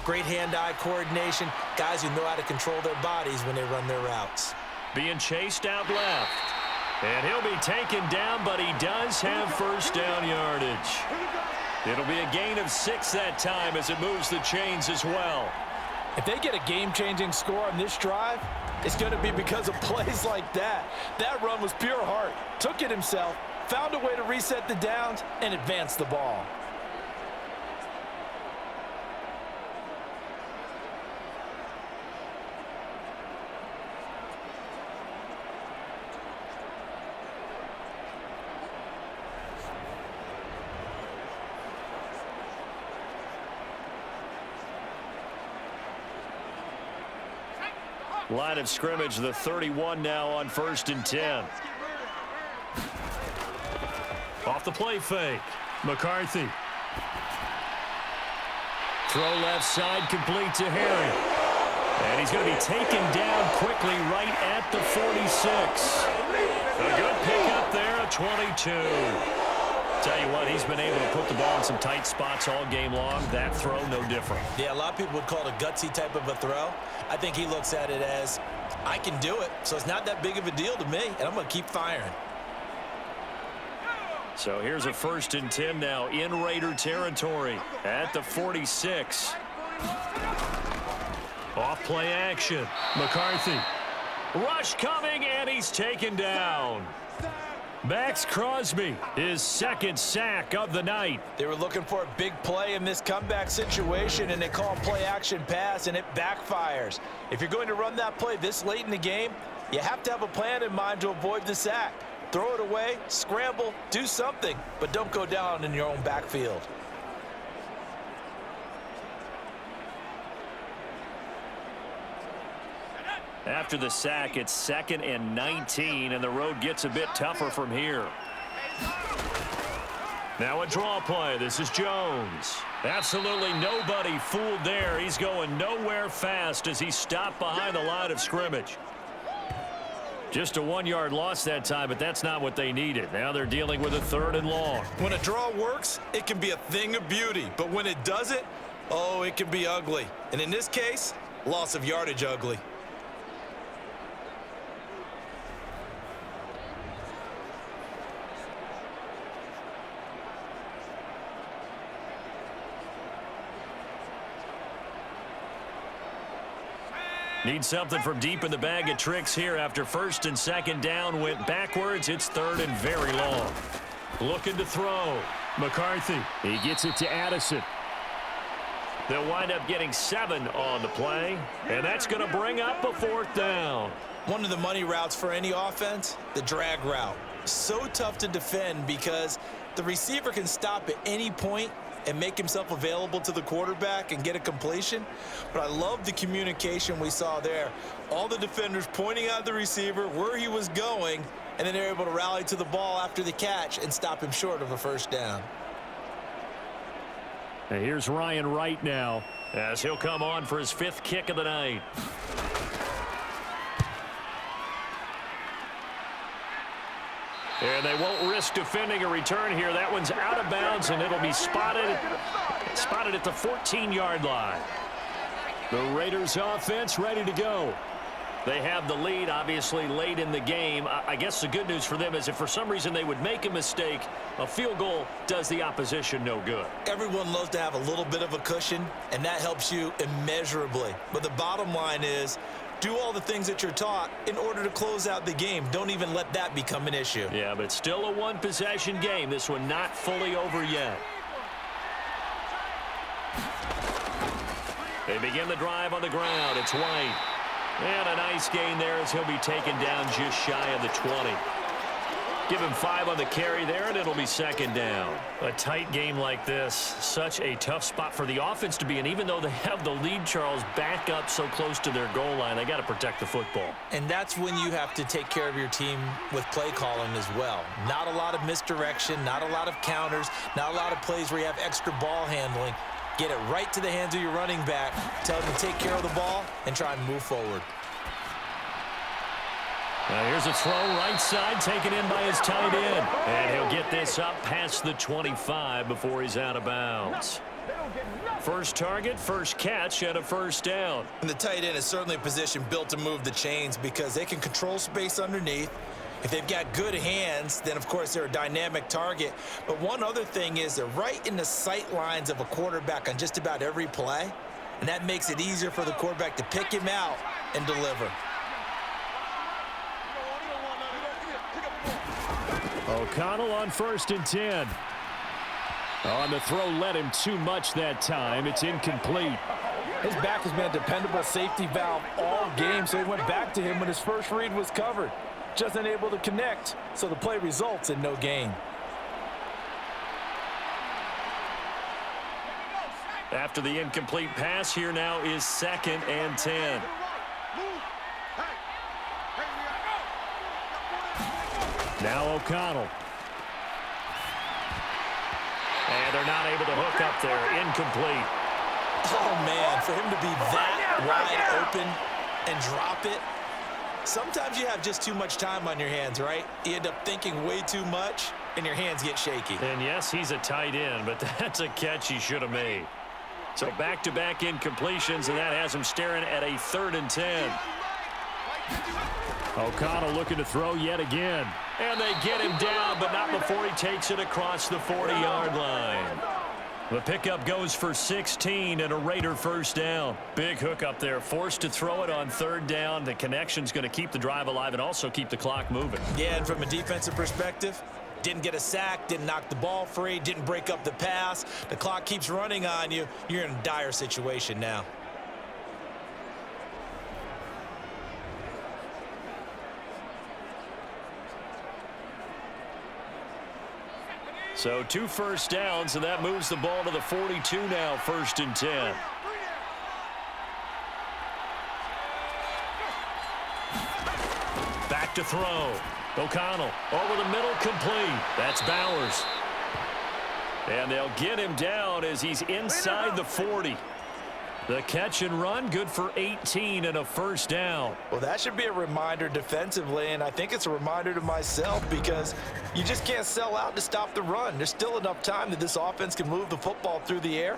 S4: great hand-eye coordination, guys who know how to control their bodies when they run their routes.
S6: Being chased out left. And he'll be taken down, but he does have first down yardage. It'll be a gain of 6 that time as it moves the chains as well.
S5: If they get a game-changing score on this drive, it's going to be because of plays like that. That run was pure heart. Took it himself, found a way to reset the downs, and advance the ball.
S6: Line of scrimmage, the 31 now on 1st and 10. Off the play fake. McCarthy. Throw left side, complete to Harry. And he's going to be taken down quickly right at the 46. A good pickup there, a 22. Tell you what, he's been able to put the ball in some tight spots all game long. That throw, no different.
S4: Yeah, a lot of people would call it a gutsy type of a throw. I think he looks at it as, I can do it, so it's not that big of a deal to me, and I'm going to keep firing.
S6: So here's a 1st and 10 now in Raider territory at the 46. Off play action. McCarthy. Rush coming, and he's taken down. Max Crosby, his 2nd sack of the night.
S5: They were looking for a big play in this comeback situation, and they call play-action pass, and it backfires. If you're going to run that play this late in the game, you have to have a plan in mind to avoid the sack. Throw it away, scramble, do something, but don't go down in your own backfield.
S6: After the sack, it's 2nd and 19, and the road gets a bit tougher from here. Now a draw play. This is Jones. Absolutely nobody fooled there. He's going nowhere fast as he stopped behind the line of scrimmage. Just a 1-yard loss that time, but that's not what they needed. Now they're dealing with a 3rd and long.
S4: When a draw works, it can be a thing of beauty. But when it doesn't, oh, it can be ugly. And in this case, loss of yardage ugly.
S6: Need something from deep in the bag of tricks here after 1st and 2nd down went backwards. It's 3rd and very long. Looking to throw. McCarthy. He gets it to Addison. They'll wind up getting 7 on the play, and that's going to bring up a 4th down.
S4: One of the money routes for any offense, the drag route. So tough to defend because the receiver can stop at any point and make himself available to the quarterback and get a completion. But I love the communication we saw there. All the defenders pointing out the receiver, where he was going, and then they're able to rally to the ball after the catch and stop him short of a 1st down.
S6: And here's Ryan Wright now as he'll come on for his 5th kick of the night. And they won't risk defending a return here. That one's out of bounds, and it'll be spotted at the 14-yard line. The Raiders offense ready to go. They have the lead, obviously, late in the game. I guess the good news for them is if for some reason they would make a mistake, a field goal does the opposition no good.
S4: Everyone loves to have a little bit of a cushion, and that helps you immeasurably. But the bottom line is, do all the things that you're taught in order to close out the game. Don't even let that become an issue.
S6: Yeah, but still a one-possession game. This one not fully over yet. They begin the drive on the ground. It's White. And a nice gain there as he'll be taken down just shy of the 20.
S2: Give him 5 on the carry there, and it'll be second down. A tight game like this, such a tough spot for the offense to be in. Even though they have the lead, Charles, back up so close to their goal line, they got to protect the football.
S4: And that's when you have to take care of your team with play calling as well. Not a lot of misdirection, not a lot of counters, not a lot of plays where you have extra ball handling. Get it right to the hands of your running back, tell him to take care of the ball, and try and move forward.
S2: Now here's a throw right side, taken in by his tight end. And he'll get this up past the 25 before he's out of bounds. First target, first catch, and a first down.
S4: And the tight end is certainly a position built to move the chains because they can control space underneath. If they've got good hands, then of course they're a dynamic target. But one other thing is they're right in the sight lines of a quarterback on just about every play. And that makes it easier for the quarterback to pick him out and deliver.
S6: O'Connell on 1st and 10. On the throw, led him too much that time. It's incomplete.
S5: His back has been a dependable safety valve all game, so he went back to him when his first read was covered. Just unable to connect, so the play results in no gain.
S2: After the incomplete pass, here now is 2nd and 10.
S6: Now O'Connell.
S2: And they're not able to hook up there. Incomplete.
S4: Oh, man, for him to be that wide open and drop it. Sometimes you have just too much time on your hands, right? You end up thinking way too much, and your hands get shaky.
S2: And yes, he's a tight end, but that's a catch he should have made. So back-to-back incompletions, and that has him staring at a 3rd and 10.
S6: O'Connell looking to throw yet again.
S2: And they get him down, but not before he takes it across the 40-yard line. The pickup goes for 16 and a Raider first down. Big hook up there, forced to throw it on 3rd down. The connection's going to keep the drive alive and also keep the clock moving.
S4: Yeah, and from a defensive perspective, didn't get a sack, didn't knock the ball free, didn't break up the pass. The clock keeps running on you. You're in a dire situation now.
S2: So 2 first downs, and that moves the ball to the 42 now, 1st and 10. Back to throw. O'Connell over the middle, complete. That's Bowers. And they'll get him down as he's inside the 40. The catch and run, good for 18 and a first down.
S5: Well, that should be a reminder defensively, and I think it's a reminder to myself because you just can't sell out to stop the run. There's still enough time that this offense can move the football through the air,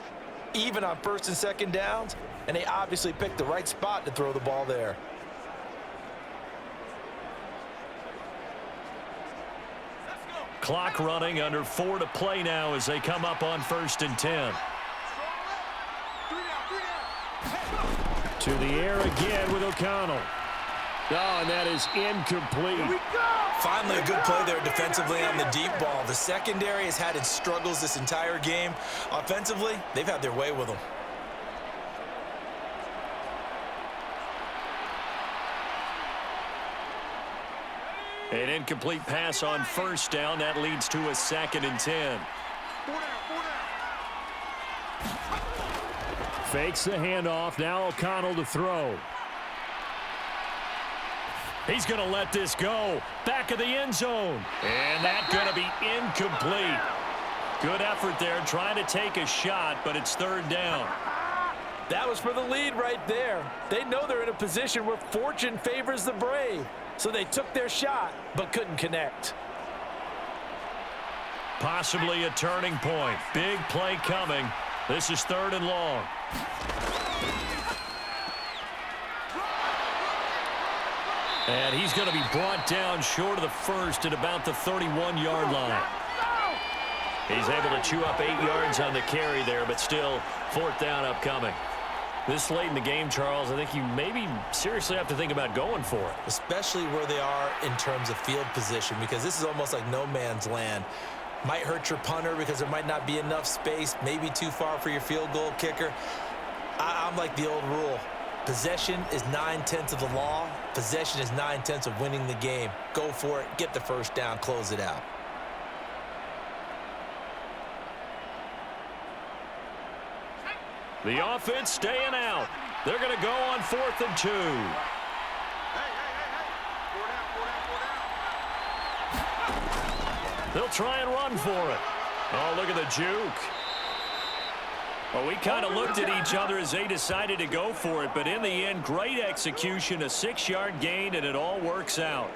S5: even on 1st and 2nd downs, and they obviously picked the right spot to throw the ball there.
S2: Clock running, under 4 to play now as they come up on 1st and 10.
S6: To the air again with O'Connell. Oh, and that is incomplete.
S4: Finally, a good play there defensively on the deep ball. The secondary has had its struggles this entire game. Offensively, they've had their way with them.
S2: An incomplete pass on 1st down. That leads to a 2nd and 10.
S6: Fakes the handoff. Now O'Connell to throw.
S2: He's going to let this go. Back of the end zone. And that's going to be incomplete. Good effort there, trying to take a shot, but it's 3rd down.
S5: That was for the lead right there. They know they're in a position where fortune favors the brave. So they took their shot, but couldn't connect.
S2: Possibly a turning point. Big play coming. This is 3rd and long. And he's going to be brought down short of the 1st at about the 31-yard line. He's able to chew up 8 yards on the carry there, but still 4th down upcoming. This late in the game, Charles, I think you maybe seriously have to think about going for it.
S4: Especially where they are in terms of field position, because this is almost like no man's land. Might hurt your punter because there might not be enough space, maybe too far for your field goal kicker. I'm like the old rule. Possession is 9/10 of the law. Possession is 9/10 of winning the game. Go for it, get the first down, close it out.
S2: The offense staying out. They're going to go on 4th and 2.
S3: Hey. 4 down.
S2: They'll try and run for it. Oh, look at the juke. Well, we kind of looked at each other as they decided to go for it, but in the end, great execution, a 6-yard gain, and it all works out.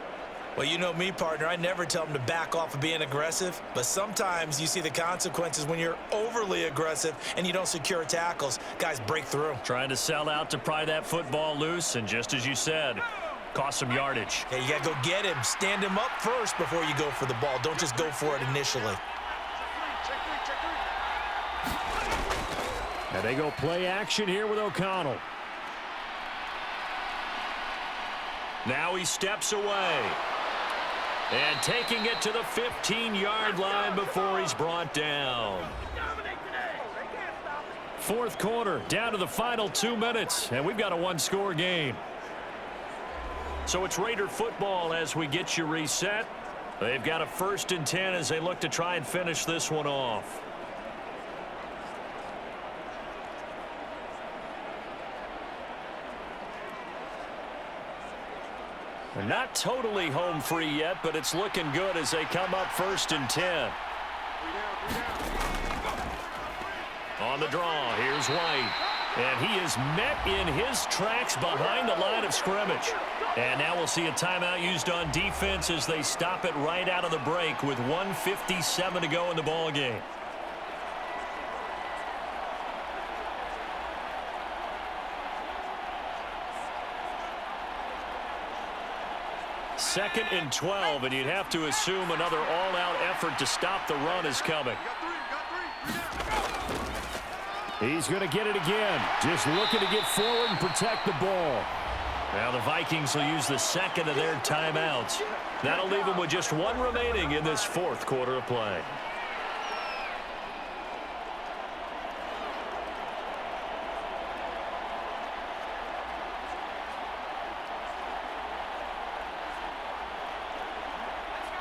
S4: Well, you know me, partner. I never tell them to back off of being aggressive, but sometimes you see the consequences when you're overly aggressive and you don't secure tackles. Guys break through.
S2: Trying to sell out to pry that football loose, and just as you said, cost some yardage.
S4: Hey, you got to go get him. Stand him up first before you go for the ball. Don't just go for it initially.
S6: And they go play action here with O'Connell.
S2: Now he steps away. And taking it to the 15-yard line before he's brought down.
S6: 4th quarter, down to the final 2 minutes, and we've got a 1-score game.
S2: So it's Raider football as we get you reset. They've got a 1st and 10 as they look to try and finish this one off. They're not totally home free yet, but it's looking good as they come up 1st and 10. On the draw, here's White. And he is met in his tracks behind the line of scrimmage. And now we'll see a timeout used on defense as they stop it right out of the break with 1:57 to go in the ball game. Second and 12, and you'd have to assume another all-out effort to stop the run is coming.
S6: He's going to get it again. Just looking to get forward and protect the ball.
S2: Now the Vikings will use the second of their timeouts. That'll leave them with just 1 remaining in this 4th quarter of play.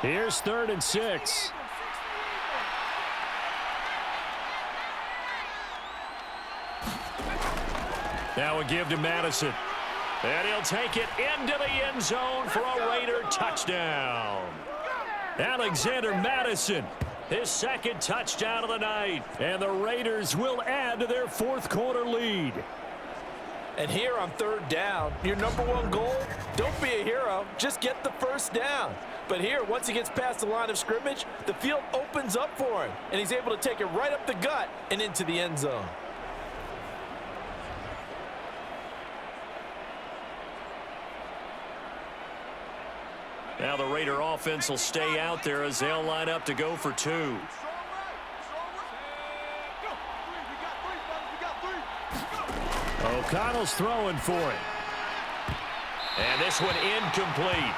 S6: Here's 3rd and 6.
S2: Now a give to Madison. And he'll take it into the end zone for a Raider touchdown. Alexander Madison, his 2nd touchdown of the night.
S6: And the Raiders will add to their 4th quarter lead.
S5: And here on 3rd down, your #1 goal, don't be a hero, just get the first down. But here, once he gets past the line of scrimmage, the field opens up for him, and he's able to take it right up the gut and into the end zone.
S2: Now the Raider offense will stay out there as they'll line up to go for 2.
S6: O'Connell's throwing for it.
S2: And this one incomplete.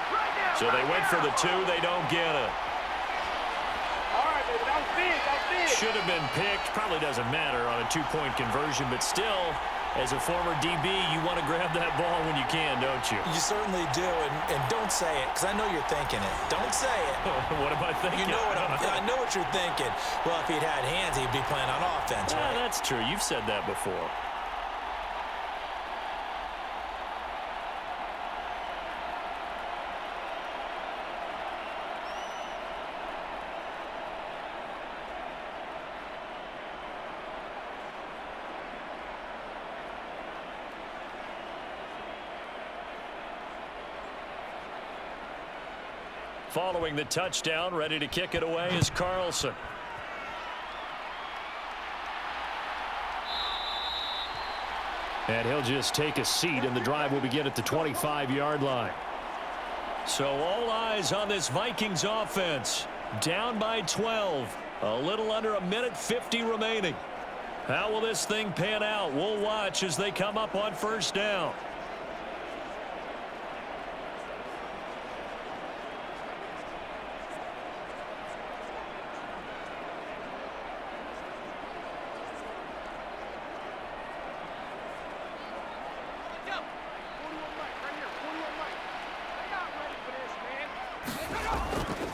S2: So they went for the 2. They don't get it. Should have been picked. Probably doesn't matter on a 2-point conversion, but still, as a former DB, you want to grab that ball when you can, don't you?
S4: You certainly do, and don't say it, because I know you're thinking it. Don't say it.
S2: What am I thinking?
S4: You know what I know what you're thinking. Well, if he'd had hands, he'd be playing on offense, right?
S2: That's true. You've said that before. Following the touchdown, ready to kick it away is Carlson.
S6: And he'll just take a seat, and the drive will begin at the 25-yard line.
S2: So all eyes on this Vikings offense. Down by 12. A little under 1:50 remaining. How will this thing pan out? We'll watch as they come up on 1st down.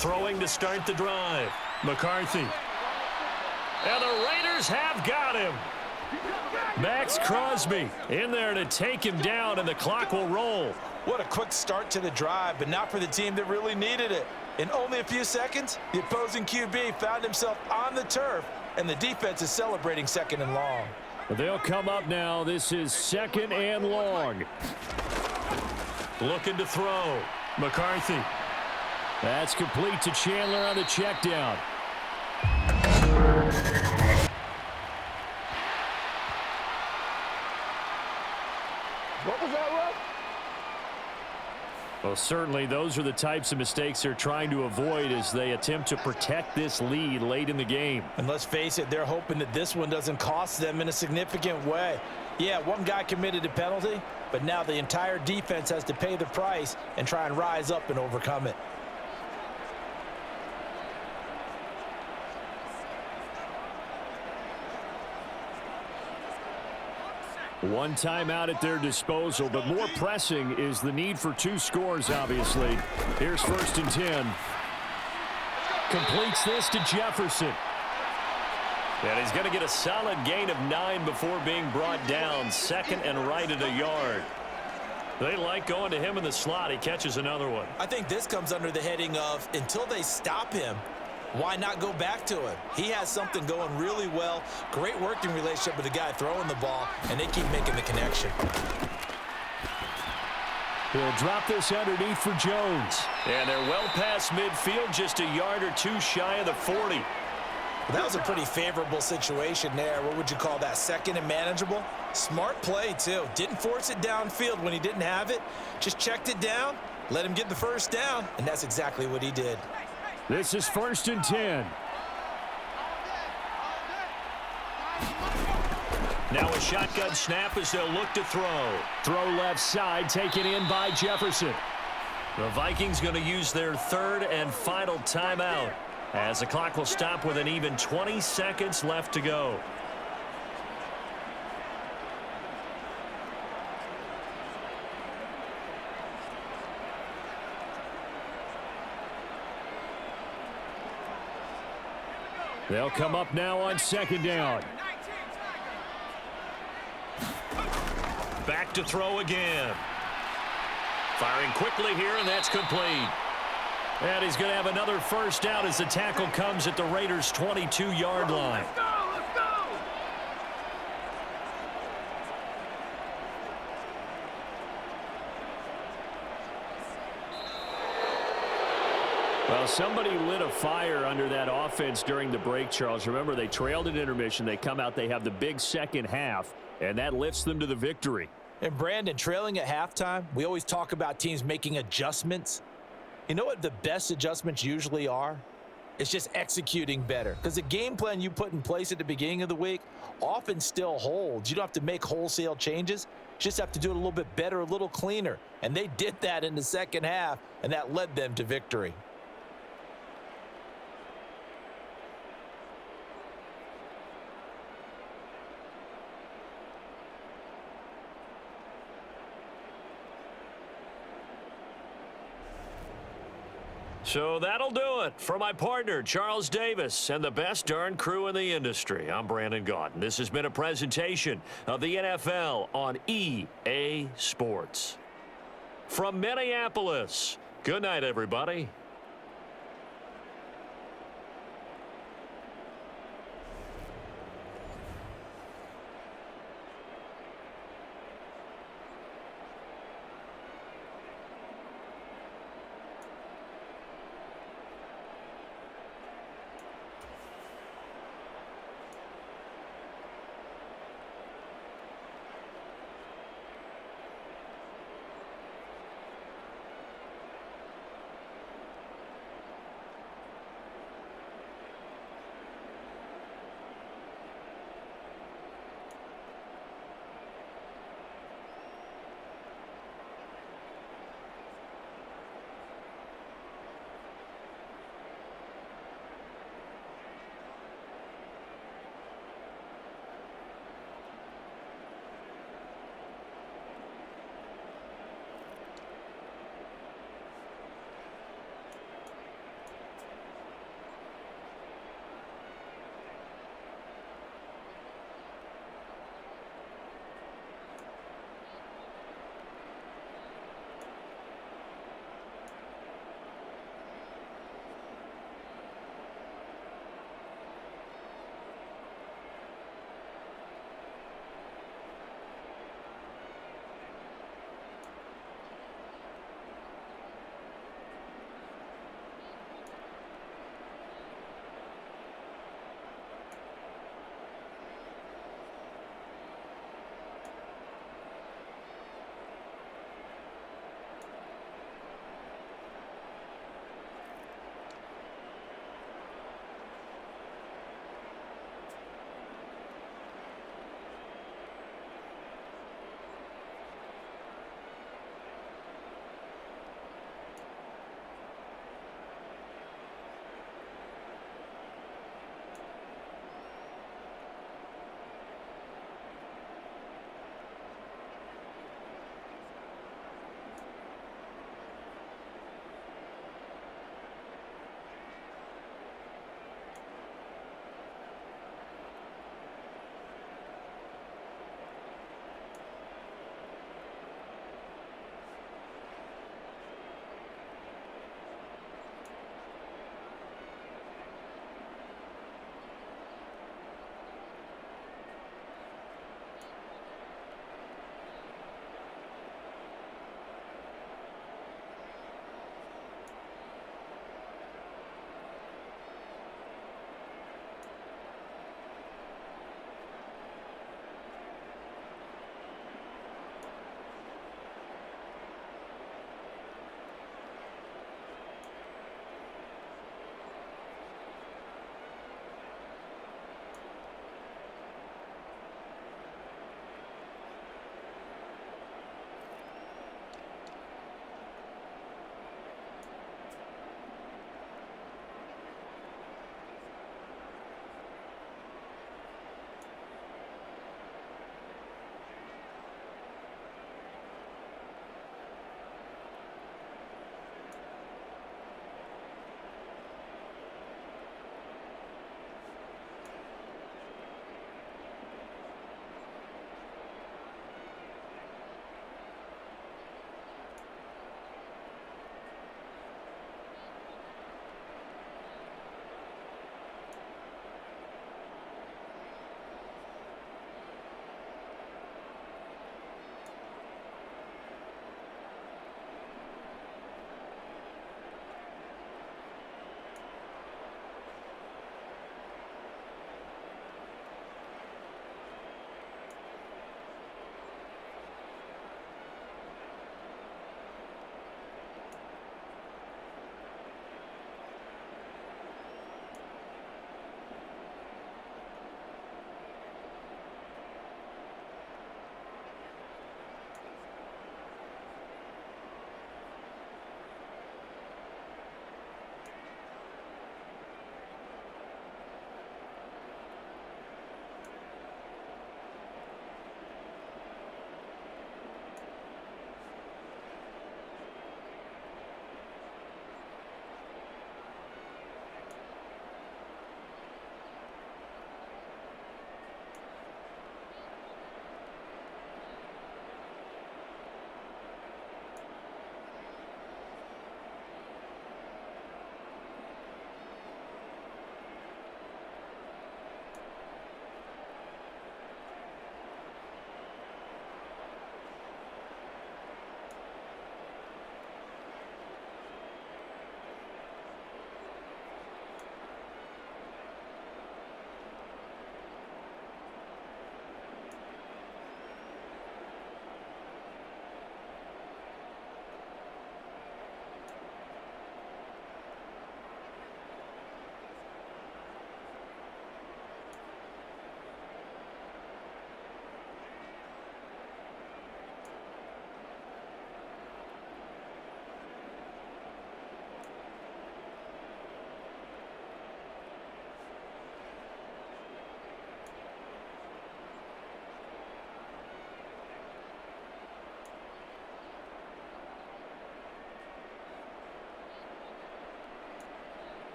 S2: Throwing to start the drive. McCarthy. And the Raiders have got him. Max Crosby in there to take him down, and the clock will roll.
S5: What a quick start to the drive, but not for the team that really needed it. In only a few seconds, the opposing QB found himself on the turf, and the defense is celebrating second and long.
S2: They'll come up now. This is second and long. Looking to throw. McCarthy. That's complete to Chandler on the check down.
S3: What was that, Russ?
S6: Well, certainly those are the types of mistakes they're trying to avoid as they attempt to protect this lead late in the game.
S5: And let's face it, they're hoping that this one doesn't cost them in a significant way. Yeah, one guy committed a penalty, but now the entire defense has to pay the price and try and rise up and overcome it.
S6: One timeout at their disposal, but more pressing is the need for 2 scores, obviously. Here's 1st and 10. Completes this to Jefferson. And he's going to get a solid gain of 9 before being brought down. Second and right at a yard. They like going to him in the slot. He catches another one.
S5: I think this comes under the heading of until they stop him, why not go back to him? He has something going really well. Great working relationship with the guy throwing the ball, and they keep making the connection.
S6: He'll drop this underneath for Jones.
S2: And they're well past midfield, just a yard or 2 shy of the 40.
S5: Well, that was a pretty favorable situation there. What would you call that? Second and manageable? Smart play, too. Didn't force it downfield when he didn't have it. Just checked it down, let him get the first down, and that's exactly what he did.
S6: This is 1st and 10.
S2: Now a shotgun snap as they'll look to throw.
S6: Throw left side, taken in by Jefferson.
S2: The Vikings going to use their 3rd and final timeout as the clock will stop with an even 20 seconds left to go.
S6: They'll come up now on 2nd down.
S2: Back to throw again. Firing quickly here, and that's complete.
S6: And he's going to have another first down as the tackle comes at the Raiders' 22-yard line.
S3: Let's go!
S6: Well, somebody lit a fire under that offense during the break, Charles. Remember, they trailed at intermission. They come out, they have the big second half, and that lifts them to the victory.
S5: And Brandon, trailing at halftime, we always talk about teams making adjustments. You know what the best adjustments usually are? It's just executing better. Because the game plan you put in place at the beginning of the week often still holds. You don't have to make wholesale changes. You just have to do it a little bit better, a little cleaner. And they did that in the second half, and that led them to victory.
S2: So that'll do it for my partner, Charles Davis, and the best darn crew in the industry. I'm Brandon Gaudin. This has been a presentation of the NFL on EA Sports. From Minneapolis, good night, everybody.